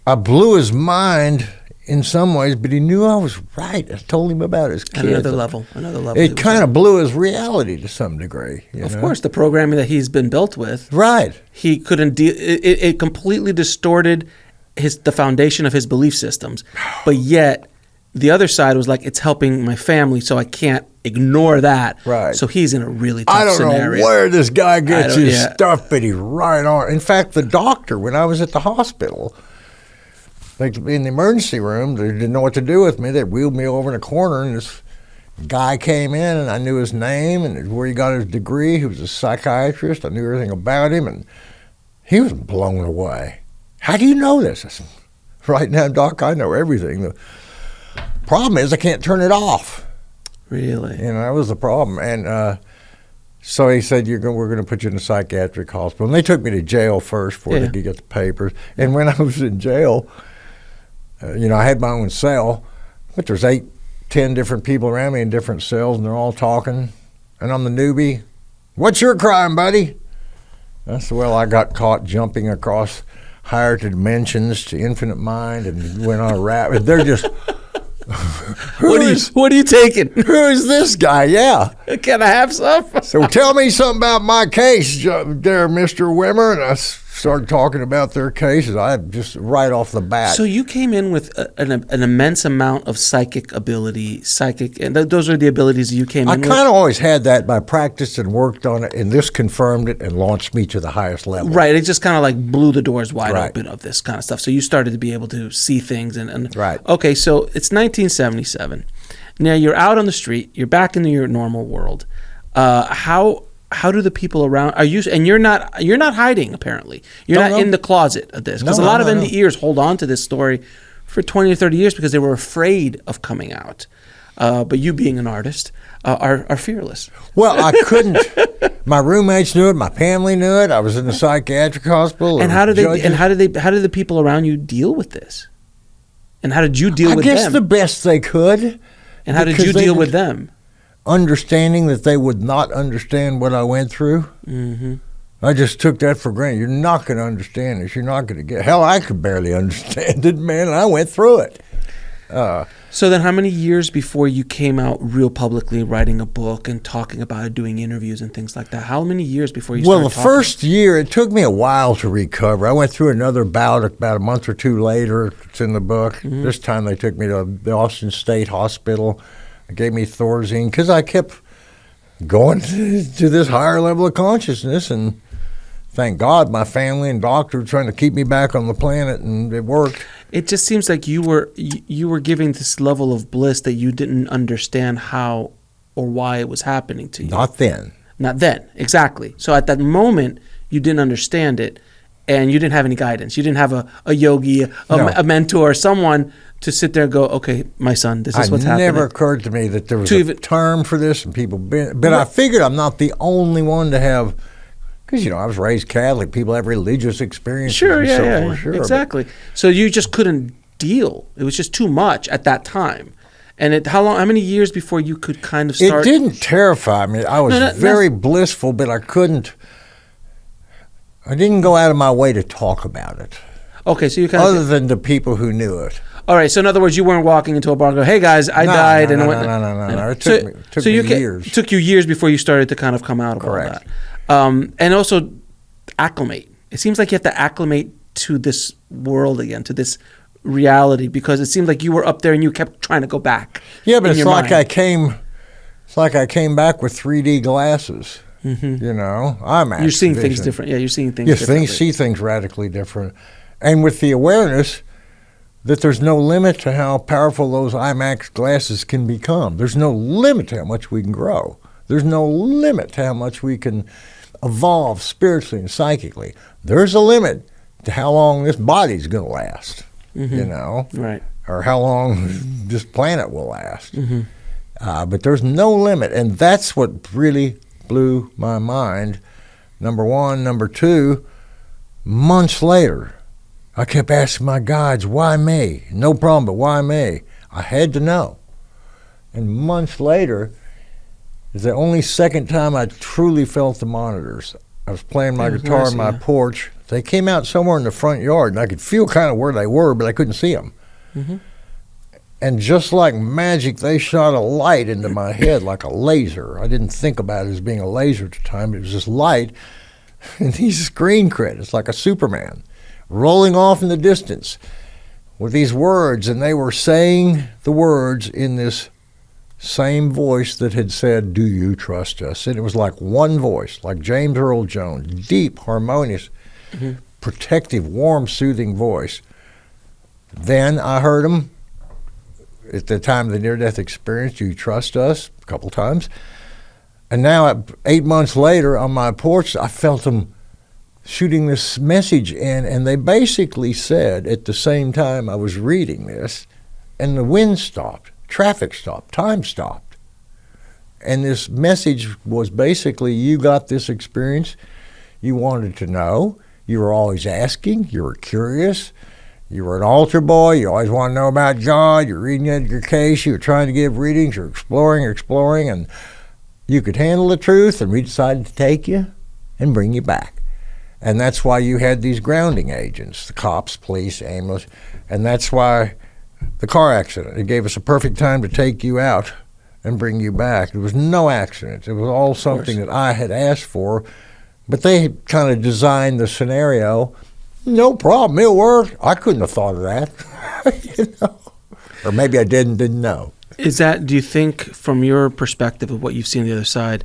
I blew his mind in some ways, but he knew I was right. I told him about his kids. Another level. It kind of blew his reality to some degree. Of course, the programming that he's been built with. Right. He couldn't deal. It completely distorted the foundation of his belief systems. But yet, the other side was like, it's helping my family, so I can't ignore that. Right. So he's in a really tough scenario. I don't know where this guy gets his stuff, but he's right on. In fact, the doctor, when I was at the hospital, like in the emergency room, they didn't know what to do with me. They wheeled me over in a corner, and this guy came in, and I knew his name and where he got his degree. He was a psychiatrist. I knew everything about him, and he was blown away. How do you know this? I said, right now, Doc, I know everything. The problem is I can't turn it off. Really? That was the problem. And so he said, we're going to put you in a psychiatric hospital. And they took me to jail first before they could get the papers. And when I was in jail, I had my own cell, but there's 8, 10 different people around me in different cells, and they're all talking. And I'm the newbie. What's your crime, buddy? I said, well, I got caught jumping across higher dimensions to infinite mind and went on a rap. They're just... What are you taking? Who is this guy? Yeah. Can I have some? So tell me something about my case there, Mr. Wimmer. And I started talking about their cases. I just right off the bat. So you came in with an immense amount of psychic ability, and those are the abilities you came in with? I kind of always had that by practice and worked on it, and this confirmed it and launched me to the highest level. Right. It just kind of like blew the doors wide open of this kind of stuff. So you started to be able to see things. And right. Okay, so it's 1977. Now you're out on the street. You're back into your normal world. How do the people around are you? And you're not hiding. Apparently, you're not in the closet of this, because a lot of NDEers hold on to this story for 20 or 30 years because they were afraid of coming out. But you, being an artist, are fearless. Well, I couldn't. My roommates knew it. My family knew it. I was in the psychiatric hospital. And how did the people around you deal with this? And how did you deal with them? I guess the best they could. And how did you deal with them? Understanding that they would not understand what I went through. Mm-hmm. I just took that for granted. You're not going to understand this. You're not going to get. Hell, I could barely understand it, man. And I went through it. So then, how many years before you came out real publicly, writing a book and talking about it, doing interviews and things like that? How many years before you started talking? Well, the first year, it took me a while to recover. I went through another bout about a month or two later. It's in the book. Mm-hmm. This time, they took me to the Austin State Hospital. They gave me Thorazine because I kept going to this higher level of consciousness, and thank God my family and doctor were trying to keep me back on the planet, and it worked. It just seems like you were giving this level of bliss that you didn't understand how or why it was happening to you. Not then, exactly. So at that moment, you didn't understand it, and you didn't have any guidance. You didn't have a yogi, a mentor, someone to sit there and go, okay, my son, this is what's happening. It never occurred to me that there was a term for this, and people, but I figured I'm not the only one to have, because, I was raised Catholic. People have religious experiences. Sure, exactly. So you just couldn't deal. It was just too much at that time. And how many years before you could kind of start? It didn't terrify me. I was very blissful, but I didn't go out of my way to talk about it. Okay, so you other than the people who knew it. All right, so in other words, you weren't walking into a bar and go, "Hey guys, I died." No. It took me years. It took you years before you started to kind of come out of all that. And also acclimate. It seems like you have to acclimate to this world again, to this reality, because it seemed like you were up there and you kept trying to go back. Yeah, but it's like I came back with 3D glasses. Mm-hmm. You're seeing things different. Yeah, you're seeing things differently. Yes, see things radically different. And with the awareness that there's no limit to how powerful those IMAX glasses can become. There's no limit to how much we can grow. There's no limit to how much we can evolve spiritually and psychically. There's a limit to how long this body's going to last, Right. Or how long this planet will last. Mm-hmm. But there's no limit, and that's what really blew my mind, number one. Number two, months later, I kept asking my guides, why me? No problem, but why me? I had to know. And months later, is the only second time I truly felt the monitors. I was playing my guitar on my porch. They came out somewhere in the front yard, and I could feel kind of where they were, but I couldn't see them. Mm-hmm. And just like magic, they shot a light into my head like a laser. I didn't think about it as being a laser at the time. It was this light and these screen credits like a Superman rolling off in the distance with these words. And they were saying the words in this same voice that had said, "Do you trust us?" And it was like one voice, like James Earl Jones, deep, harmonious, protective, warm, soothing voice. Then I heard him at the time of the near-death experience, "Do you trust us?" a couple times. And now, 8 months later, on my porch, I felt them shooting this message in, and they basically said at the same time I was reading this, and the wind stopped, traffic stopped, time stopped. And this message was basically, you got this experience, you wanted to know, you were always asking, you were curious, you were an altar boy, you always want to know about God, you're reading Edgar Cayce, you were trying to give readings, you're exploring, and you could handle the truth, and we decided to take you and bring you back. And that's why you had these grounding agents, the cops, police, ambulance, and that's why the car accident, it gave us a perfect time to take you out and bring you back. There was no accident. It was all something that I had asked for, but they had kind of designed the scenario. No problem, it'll work. I couldn't have thought of that, you know? Or maybe I didn't know. Is that, do you think, from your perspective of what you've seen on the other side,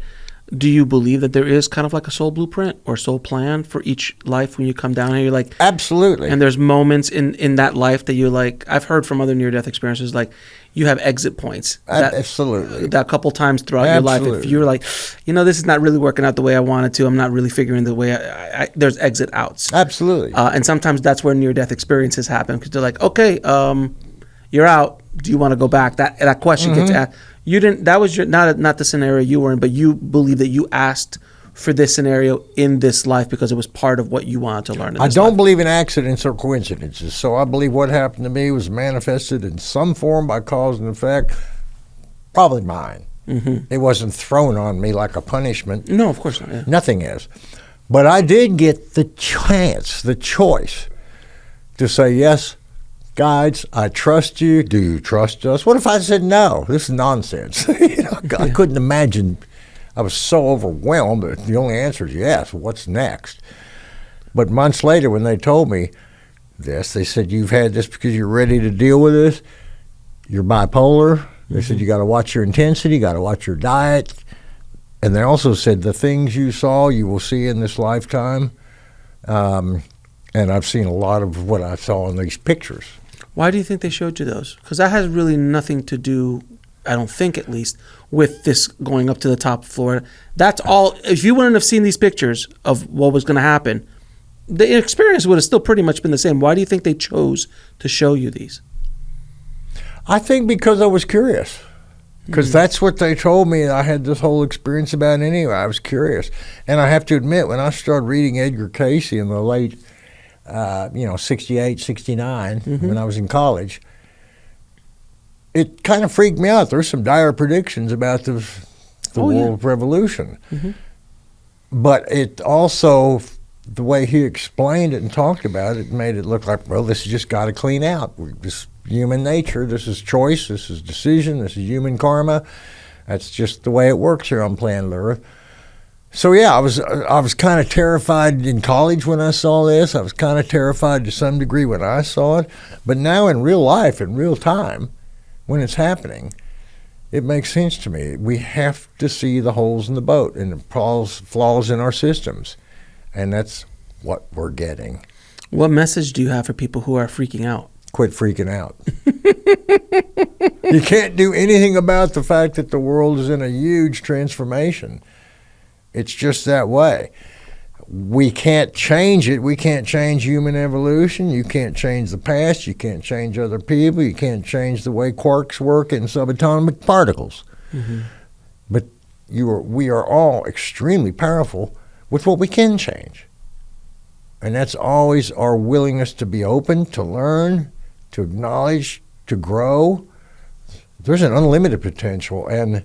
do you believe that there is kind of like a soul blueprint or soul plan for each life when you come down here? You're like, absolutely. And there's moments in that life that you like, I've heard from other near-death experiences, like you have exit points. Absolutely. That couple times throughout your life, if you're like, this is not really working out the way I wanted to, I'm not really figuring the way there's exit outs. Absolutely. And sometimes that's where near-death experiences happen, because they're like, okay, you're out. Do you want to go back? That question gets asked. You didn't. That was not the scenario you were in, but you believe that you asked for this scenario in this life because it was part of what you wanted to learn. I don't believe in accidents or coincidences, so I believe what happened to me was manifested in some form by cause and effect. Probably mine. It wasn't thrown on me like a punishment. No, of course not. Yeah. Nothing is. But I did get the chance, the choice, to say yes. Guides, I trust you. Do you trust us? What if I said no? This is nonsense. I couldn't imagine. I was so overwhelmed that the only answer is yes. What's next? But months later, when they told me this, they said, you've had this because you're ready to deal with this. You're bipolar. They said, you got to watch your intensity, you got to watch your diet. And they also said, the things you saw, you will see in this lifetime. And I've seen a lot of what I saw in these pictures. Why do you think they showed you those? Because that has really nothing to do, I don't think at least, with this going up to the top floor. That's all. If you wouldn't have seen these pictures of what was going to happen, the experience would have still pretty much been the same. Why do you think they chose to show you these? I think because I was curious. Because that's what they told me I had this whole experience about anyway. I was curious. And I have to admit, when I started reading Edgar Cayce in the late 68, 69, when I was in college, it kind of freaked me out. There's some dire predictions about the world revolution. But it also, the way he explained it and talked about it, made it look like, well, this has just got to clean out. This human nature, this is choice, this is decision, this is human karma. That's just the way it works here on planet Earth. So yeah, I was kind of terrified in college when I saw this. I was kind of terrified to some degree when I saw it. But now in real life, in real time, when it's happening, it makes sense to me. We have to see the holes in the boat and the flaws in our systems. And that's what we're getting. What message do you have for people who are freaking out? Quit freaking out. You can't do anything about the fact that the world is in a huge transformation. It's just that way. We can't change it. We can't change human evolution. You can't change the past. You can't change other people. You can't change the way quarks work in subatomic particles. But we are all extremely powerful with what we can change. And that's always our willingness to be open, to learn, to acknowledge, to grow. There's an unlimited potential. And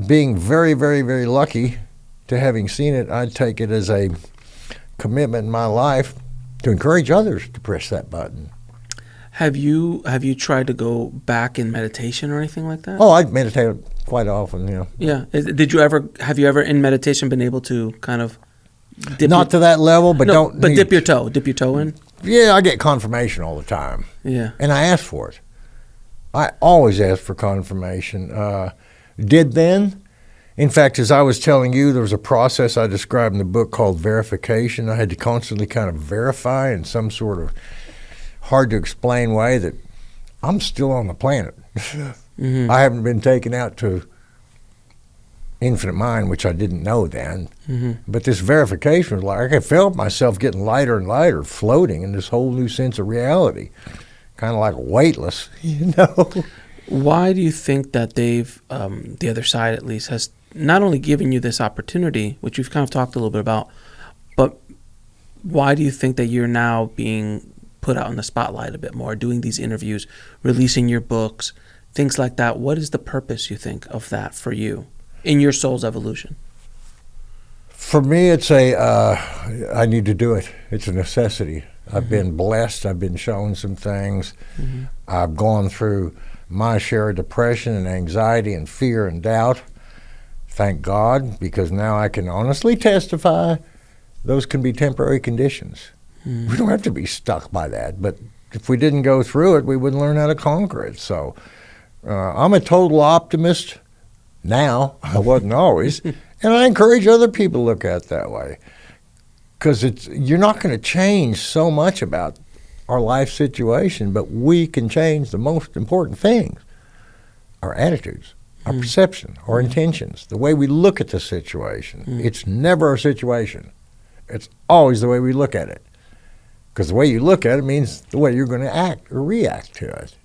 being very, very, very lucky to having seen it, I'd take it as a commitment in my life to encourage others to press that button. Have you tried to go back in meditation or anything like that? Oh, I meditate quite often, you know. Yeah. Have you ever in meditation been able to kind of Not to that level, but dip your toe in? Yeah, I get confirmation all the time. Yeah. And I ask for it. I always ask for confirmation. Did then. In fact, as I was telling you, there was a process I described in the book called verification. I had to constantly kind of verify in some sort of hard to explain way that I'm still on the planet. Mm-hmm. I haven't been taken out to infinite mind, which I didn't know then. Mm-hmm. But this verification was like, I felt myself getting lighter and lighter, floating in this whole new sense of reality, kind of like weightless, you know. Why do you think that they've, the other side at least, has not only given you this opportunity, which we've kind of talked a little bit about, but why do you think that you're now being put out in the spotlight a bit more, doing these interviews, releasing your books, things like that? What is the purpose, you think, of that for you in your soul's evolution? For me, it's I need to do it. It's a necessity. Mm-hmm. I've been blessed. I've been shown some things. Mm-hmm. I've gone through my share of depression and anxiety and fear and doubt. Thank God, because now I can honestly testify those can be temporary conditions. We don't have to be stuck by that, but if we didn't go through it, we wouldn't learn how to conquer it. So I'm a total optimist now. I wasn't always, and I encourage other people to look at it that way, because you're not going to change so much about our life situation, but we can change the most important things: our attitudes, our perception, our intentions, the way we look at the situation. It's never a situation. It's always the way we look at it. Because the way you look at it means the way you're going to act or react to it.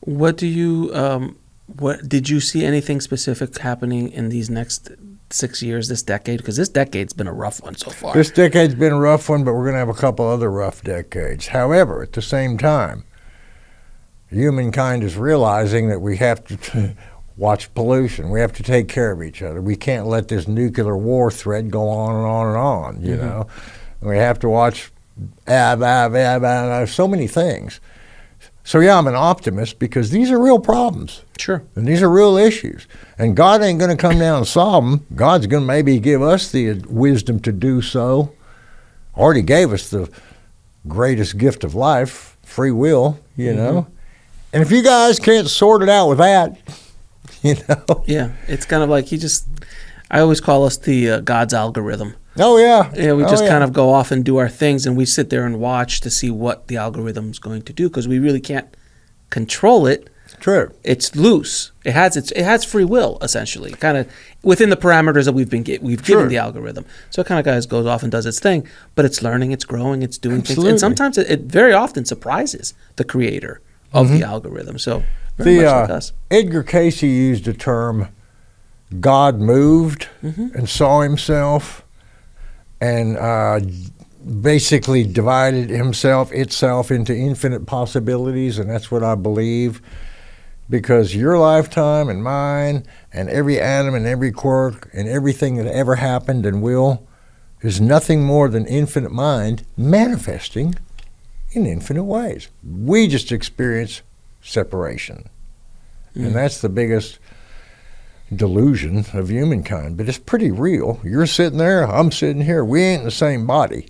What do you, what did you see anything specific happening in these next 6 years, this decade? Because this decade's been a rough one so far. This decade's been a rough one, but we're going to have a couple other rough decades. However, at the same time, humankind is realizing that we have to watch pollution. We have to take care of each other. We can't let this nuclear war thread go on and on and on, you know. We have to watch so many things. So yeah, I'm an optimist because these are real problems. Sure. And these are real issues. And God ain't going to come down and solve them. God's going to maybe give us the wisdom to do so. Already gave us the greatest gift of life, free will, you know. And if you guys can't sort it out with that, you know. Yeah, it's kind of like I always call us the God's algorithm. Oh, yeah. Yeah, we just kind of go off and do our things, and we sit there and watch to see what the algorithm's going to do, because we really can't control it. True. It's loose. It has free will, essentially, kind of within the parameters that we've given the algorithm. So it kind of goes off and does its thing, but it's learning, it's growing, it's doing things, and sometimes it very often surprises the creator of the algorithm. So very much like us. Edgar Cayce used the term God moved and saw himself and basically divided itself into infinite possibilities, and that's what I believe, because your lifetime and mine and every atom and every quark and everything that ever happened and will is nothing more than infinite mind manifesting in infinite ways. We just experience separation. And that's the biggest delusion of humankind, but it's pretty real. You're sitting there, I'm sitting here. We ain't in the same body.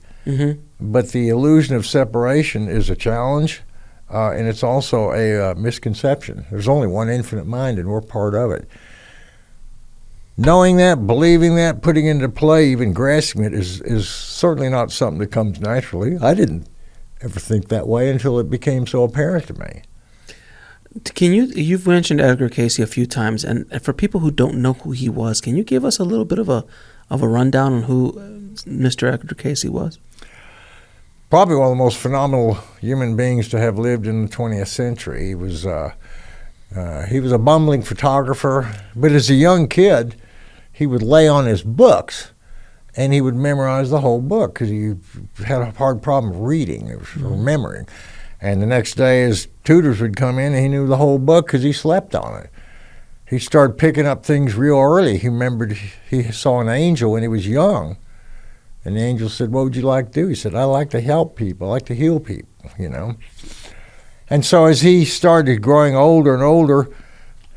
But the illusion of separation is a challenge, and it's also a misconception. There's only one infinite mind, and we're part of it. Knowing that, believing that, putting it into play, even grasping it is certainly not something that comes naturally. I didn't ever think that way until it became so apparent to me. You've mentioned Edgar Cayce a few times, and for people who don't know who he was, can you give us a little bit of a rundown on who Mr. Edgar Cayce was? Probably one of the most phenomenal human beings to have lived in the 20th century. He was a bumbling photographer, but as a young kid, he would lay on his books, and he would memorize the whole book because he had a hard problem reading or remembering. And the next day, his tutors would come in, and he knew the whole book because he slept on it. He started picking up things real early. He remembered he saw an angel when he was young, and the angel said, "What would you like to do?" He said, "I like to help people. I like to heal people," you know. And so as he started growing older and older,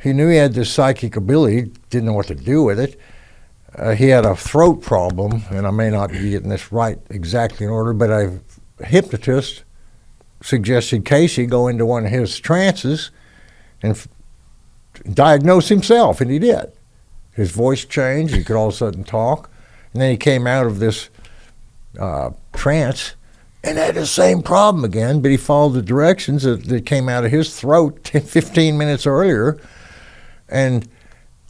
he knew he had this psychic ability, didn't know what to do with it. He had a throat problem, and I may not be getting this right exactly in order, but a hypnotist suggested Casey go into one of his trances and diagnose himself, and he did. His voice changed, he could all of a sudden talk, and then he came out of this trance and had the same problem again, but he followed the directions that came out of his throat 15 minutes earlier and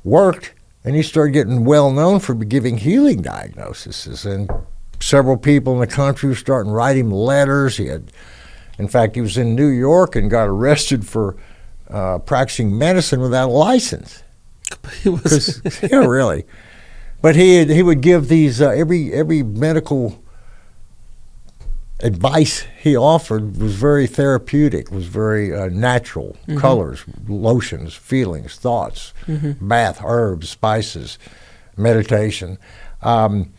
worked, and he started getting well known for giving healing diagnoses. And several people in the country were starting to write him letters. In fact, he was in New York and got arrested for practicing medicine without a license. He was Yeah, really. But he would give these every medical advice he offered was very therapeutic, was very natural. Colors, lotions, feelings, thoughts, bath, herbs, spices, meditation. And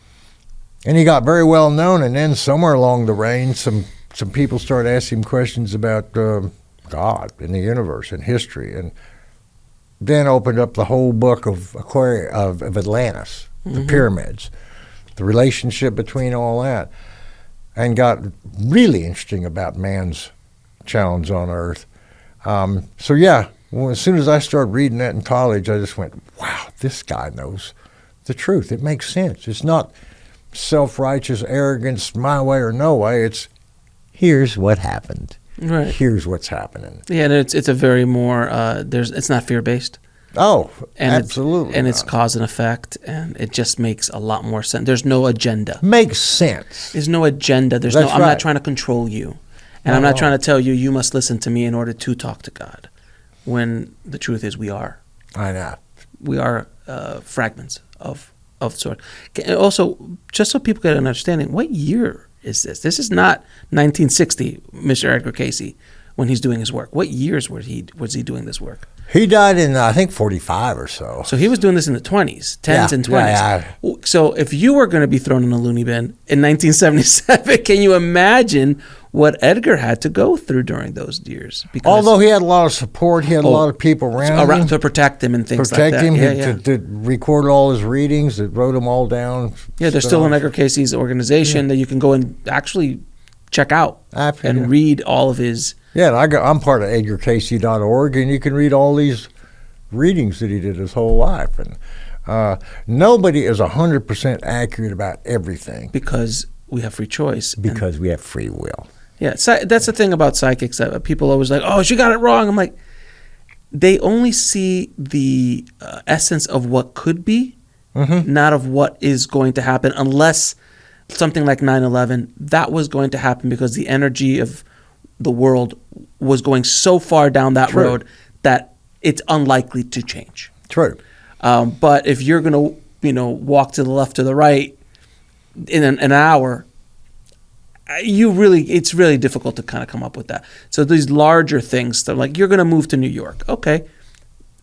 he got very well known, and then somewhere along the range, some people started asking him questions about God and the universe and history, and then opened up the whole book of Atlantis, the pyramids, the relationship between all that, and got really interesting about man's challenge on Earth. So yeah, as soon as I started reading that in college, I just went, wow, this guy knows the truth. It makes sense. It's not self-righteous arrogance, my way or no way. It's here's what happened. right. Here's what's happening. Yeah, and it's a very more it's not fear-based. Oh, And absolutely. It's cause and effect, and it just makes a lot more sense. There's no agenda. Makes sense. There's no agenda. I'm That's not right. trying to control you. And Not I'm at not all. trying to tell you you must listen to me in order to talk to God. When the truth is we are. I know. We are fragments of sort. Also, just so people get an understanding, what year is this? This is not 1960, Mr. Edgar Casey, when he's doing his work. What years was he doing this work? He died in, I think, 45 or so. So he was doing this in the 20s, 10s and 20s. Yeah. So if you were going to be thrown in a loony bin in 1977, can you imagine what Edgar had to go through during those years? Because Although he had a lot of support, he had a lot of people around him. to protect him and things Protect like that. him, Yeah, that recorded all his readings, that wrote them all down. Yeah, there's still an Edgar Casey's organization that you can go and actually check out and read all of his. Yeah, and I'm part of EdgarCasey.org, and you can read all these readings that he did his whole life. And nobody is 100% accurate about everything. Because we have free choice. Because we have free will. Yeah, that's the thing about psychics. That people always like, oh, she got it wrong. I'm like, they only see the essence of what could be, not of what is going to happen, unless something like 9/11, that was going to happen because the energy of the world was going so far down that road that it's unlikely to change. True. But if you're going to, walk to the left or the right in an hour, it's really difficult to kind of come up with that. So these larger things, like you're going to move to New York. Okay.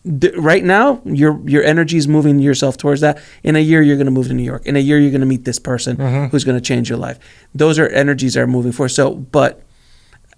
Right now, your energy is moving yourself towards that. In a year, you're going to move to New York. In a year, you're going to meet this person who's going to change your life. Those are energies that are moving forward. So, but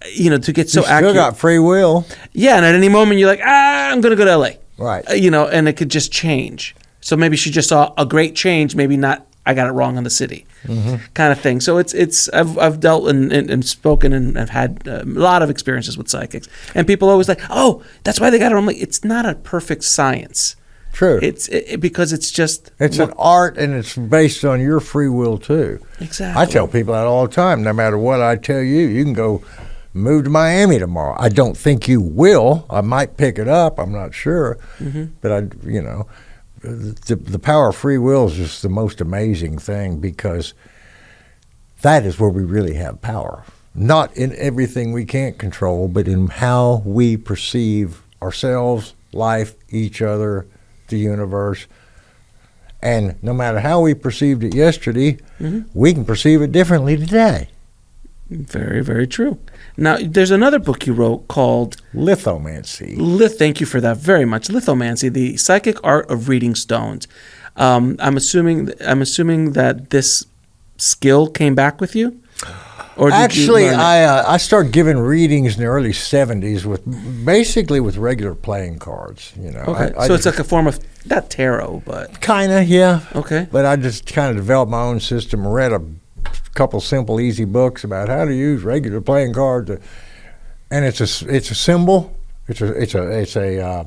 to get so accurate, still got free will. Yeah, and at any moment, you're like, I'm going to go to LA. Right. And it could just change. So maybe she just saw a great change. Maybe not. I got it wrong on the city, kind of thing. So I've dealt and spoken and I've had a lot of experiences with psychics, and people always like, oh, that's why they got it. I'm like, it's not a perfect science. True. Because it's just an art, and it's based on your free will too. Exactly. I tell people that all the time. No matter what I tell you, you can go move to Miami tomorrow. I don't think you will. I might pick it up. I'm not sure, but the power of free will is just the most amazing thing, because that is where we really have power. Not in everything we can't control, but in how we perceive ourselves, life, each other, the universe. And no matter how we perceived it yesterday, we can perceive it differently today. Very, very true. Now, there's another book you wrote called Lithomancy. Thank you for that very much. Lithomancy, the psychic art of reading stones. I'm assuming that this skill came back with you, Or did Actually, you learn it? I started giving readings in the early 70s basically with regular playing cards, you know. Okay, so it's like a form of, not tarot, but... Kind of, yeah. Okay. But I just kind of developed my own system, read a couple simple, easy books about how to use regular playing cards. And it's a symbol. It's a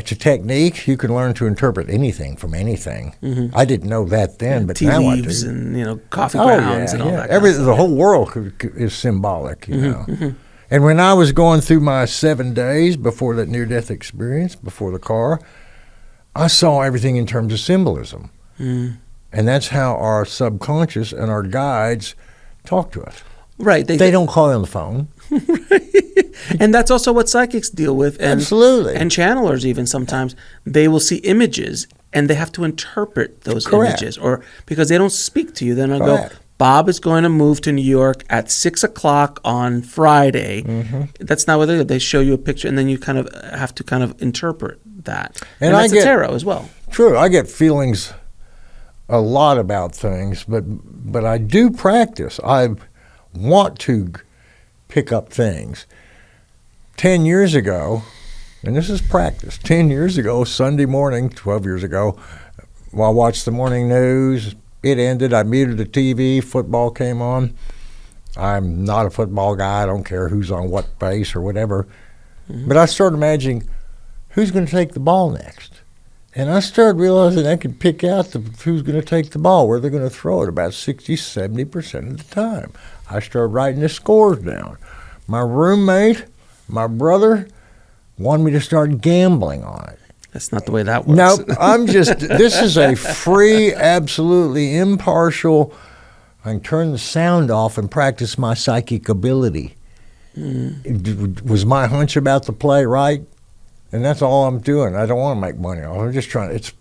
technique. You can learn to interpret anything from anything. Mm-hmm. I didn't know that then, but tea now leaves I do. and coffee grounds and all that. The whole world is symbolic, you know. Mm-hmm. And when I was going through my 7 days before that near-death experience, before the car, I saw everything in terms of symbolism. Mm. And that's how our subconscious and our guides talk to us. Right. They don't call you on the phone. And that's also what psychics deal with. And, Absolutely. And channelers even sometimes, they will see images and they have to interpret those images. Or because they don't speak to you, then they'll go, Bob is going to move to New York at 6 o'clock on Friday. Mm-hmm. That's not what they do. They show you a picture and then you kind of have to kind of interpret that. And that's a tarot as well. True. I get feelings a lot about things, but I do practice. I want to pick up things. 10 years ago, and this is practice, 10 years ago, Sunday morning, 12 years ago, while I watched the morning news, it ended, I muted the TV, football came on. I'm not a football guy, I don't care who's on what base or whatever. Mm-hmm. But I started imagining, who's going to take the ball next? And I started realizing I could pick out who's going to take the ball, where they're going to throw it about 60, 70% of the time. I started writing the scores down. My roommate, my brother, wanted me to start gambling on it. That's not the way that works. No, this is a free, absolutely impartial, I can turn the sound off and practice my psychic ability. Was my hunch about the play right? And that's all I'm doing. I don't want to make money off it. I'm just trying to,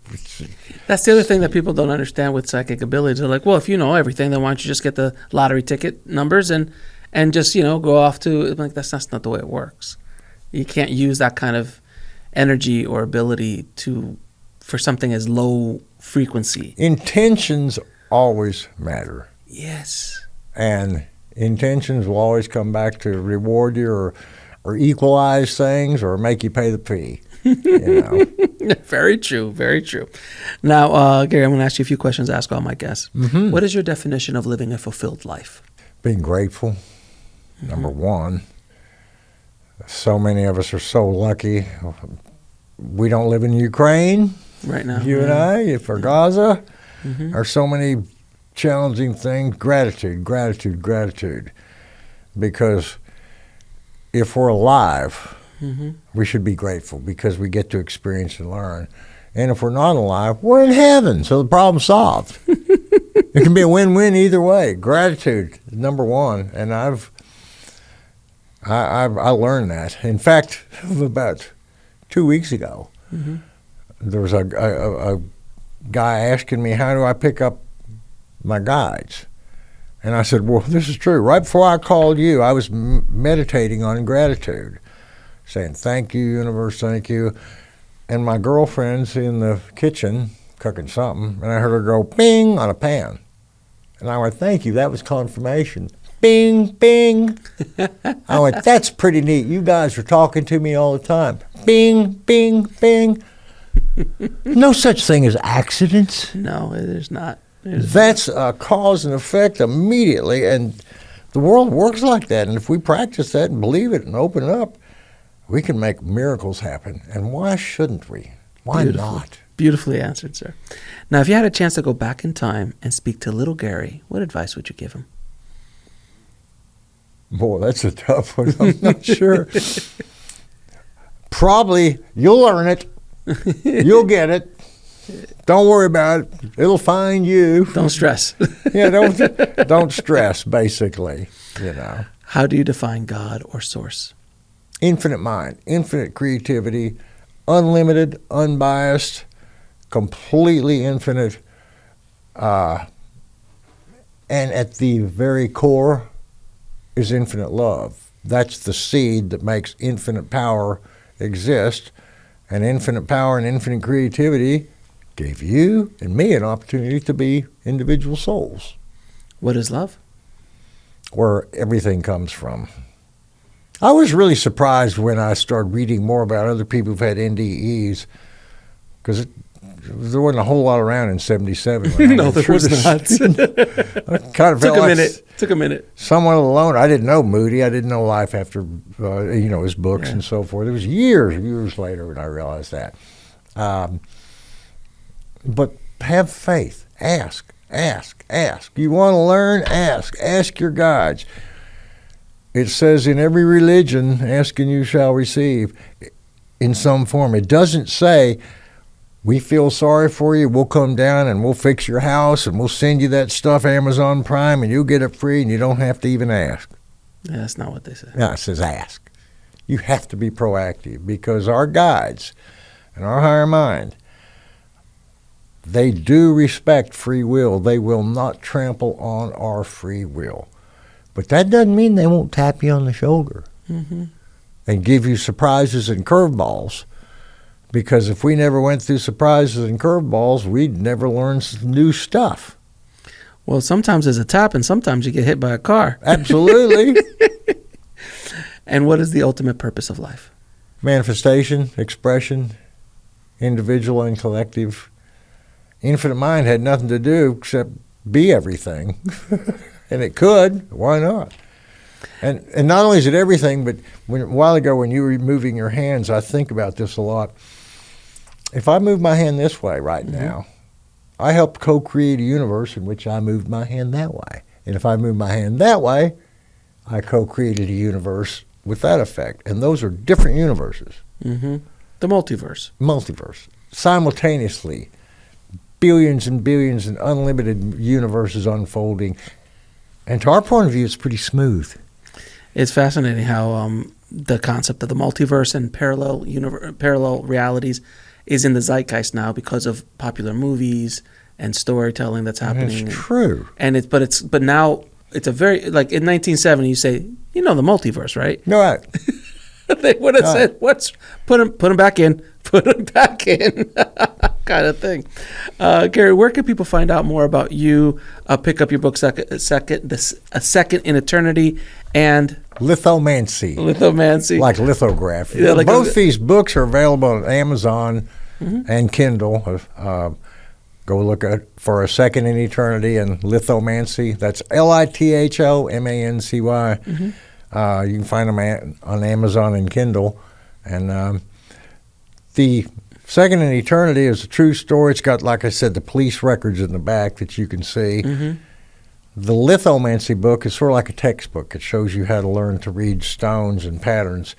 That's the other thing that people don't understand with psychic abilities. They're like, well, if you know everything, then why don't you just get the lottery ticket numbers and just, go off to, like, that's not the way it works. You can't use that kind of energy or ability for something as low frequency. Intentions always matter. Yes. And intentions will always come back to reward you or equalize things or make you pay the fee. Very true, very true. Now, Garry, I'm going to ask you a few questions I ask all my guests. Mm-hmm. What is your definition of living a fulfilled life? Being grateful, number one. So many of us are so lucky. We don't live in Ukraine. Right now. You and I, for Gaza. Mm-hmm. Are so many challenging things. Gratitude, gratitude, gratitude. Because if we're alive, we should be grateful because we get to experience and learn. And if we're not alive, we're in heaven, so the problem's solved. It can be a win-win either way. Gratitude is number one, and I learned that. In fact, about 2 weeks ago, there was a guy asking me, how do I pick up my guides? And I said, well, this is true. Right before I called you, I was meditating on gratitude, saying, thank you, universe, thank you. And my girlfriend's in the kitchen cooking something, and I heard her go, bing, on a pan. And I went, thank you, that was confirmation. Bing, bing. I went, that's pretty neat. You guys are talking to me all the time. Bing, bing, bing. No such thing as accidents. No, there's not. That's a cause and effect immediately, and the world works like that. And if we practice that and believe it and open it up, we can make miracles happen. And why shouldn't we? Why not? Beautifully answered, sir. Now, if you had a chance to go back in time and speak to little Garry, what advice would you give him? Boy, that's a tough one. I'm not sure. Probably, you'll learn it. You'll get it. Don't worry about it. It'll find you. Don't stress. Yeah, don't stress, basically, How do you define God or source? Infinite mind, infinite creativity, unlimited, unbiased, completely infinite, and at the very core is infinite love. That's the seed that makes infinite power exist, and infinite power and infinite creativity gave you and me an opportunity to be individual souls. What is love? where everything comes from. I was really surprised when I started reading more about other people who've had NDEs, because there wasn't a whole lot around in 77. No, there was not. I kind of felt Took a minute. Somewhat alone. I didn't know Moody. I didn't know Life After, his books and so forth. It was years later when I realized that. But have faith. Ask. You want to learn? Ask your guides. It says in every religion, ask and you shall receive in some form. It doesn't say, we feel sorry for you, we'll come down and we'll fix your house and we'll send you that stuff, Amazon Prime, and you'll get it free and you don't have to even ask. Yeah, that's not what they say. No, it says ask. You have to be proactive, because our guides and our higher mind, they do respect free will. They will not trample on our free will. But that doesn't mean they won't tap you on the shoulder and give you surprises and curveballs. Because if we never went through surprises and curveballs, we'd never learn new stuff. Well, sometimes there's a tap, and sometimes you get hit by a car. Absolutely. And what is the ultimate purpose of life? Manifestation, expression, individual and collective. Infinite mind had nothing to do except be everything. And it could. Why not? And not only is it everything, but a while ago when you were moving your hands, I think about this a lot. If I move my hand this way right now, I helped co-create a universe in which I moved my hand that way. And if I move my hand that way, I co-created a universe with that effect. And those are different universes. The multiverse. Multiverse. Simultaneously, billions and billions and unlimited universes unfolding. And to our point of view, it's pretty smooth. It's fascinating how the concept of the multiverse and parallel realities is in the zeitgeist now because of popular movies and storytelling that's happening. It's true. And but now it's a very, like in 1970, you say, the multiverse, right? No, they would have said, put him back in, kind of thing. Garry, where can people find out more about you? Pick up your book, A Second in Eternity, and Lithomancy. Like lithography. Yeah, both these books are available on Amazon and Kindle. Go look for A Second in Eternity and Lithomancy. That's Lithomancy. You can find them on Amazon and Kindle. And the Second in Eternity is a true story. It's got, like I said, the police records in the back that you can see. The Lithomancy book is sort of like a textbook. It shows you how to learn to read stones and patterns.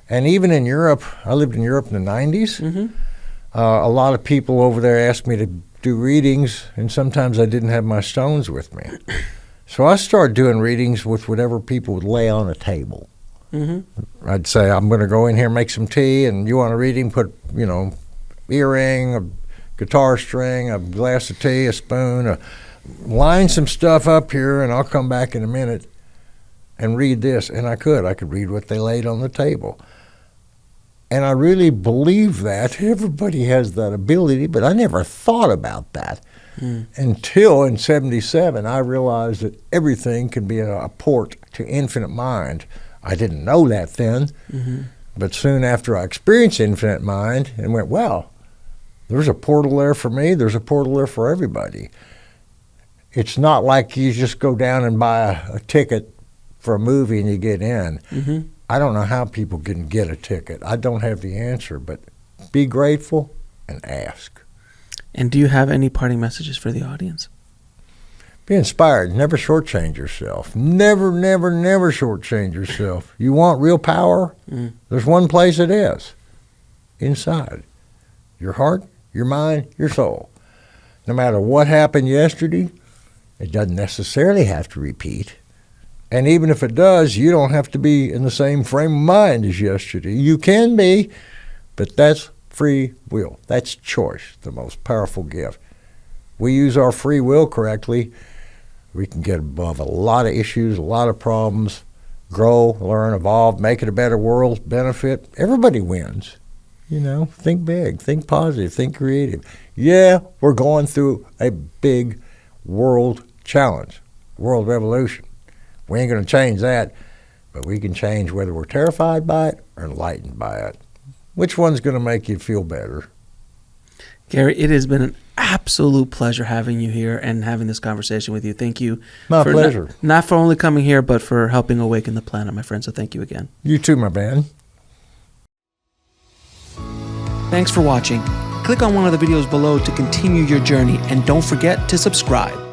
And even in Europe, I lived in Europe in the 90s. A lot of people over there asked me to do readings, and sometimes I didn't have my stones with me. So I started doing readings with whatever people would lay on a table. I'd say, I'm going to go in here and make some tea, and you want a reading, put, earring, a guitar string, a glass of tea, a spoon, line some stuff up here, and I'll come back in a minute and read this. And I could read what they laid on the table. And I really believe that. Everybody has that ability, but I never thought about that until in 77 I realized that everything can be a port to infinite mind. I didn't know that then, but soon after I experienced infinite mind and went, wow, there's a portal there for me, there's a portal there for everybody. It's not like you just go down and buy a ticket for a movie and you get in. I don't know how people can get a ticket. I don't have the answer, but be grateful and ask. And do you have any parting messages for the audience? Be inspired. Never shortchange yourself. Never, never, never shortchange yourself. You want real power? There's one place it is. Inside. Your heart, your mind, your soul. No matter what happened yesterday, it doesn't necessarily have to repeat. And even if it does, you don't have to be in the same frame of mind as yesterday. You can be, but that's free will. That's choice, the most powerful gift. We use our free will correctly, we can get above a lot of issues, a lot of problems, grow, learn, evolve, make it a better world, benefit. Everybody wins. Think big, think positive, think creative. Yeah, we're going through a big world challenge, world revolution. We ain't going to change that, but we can change whether we're terrified by it or enlightened by it. Which one's going to make you feel better? Garry, it has been an absolute pleasure having you here and having this conversation with you. Thank you. My pleasure. Not for only coming here, but for helping awaken the planet, my friend. So thank you again. You too, my man. Thanks for watching. Click on one of the videos below to continue your journey, and don't forget to subscribe.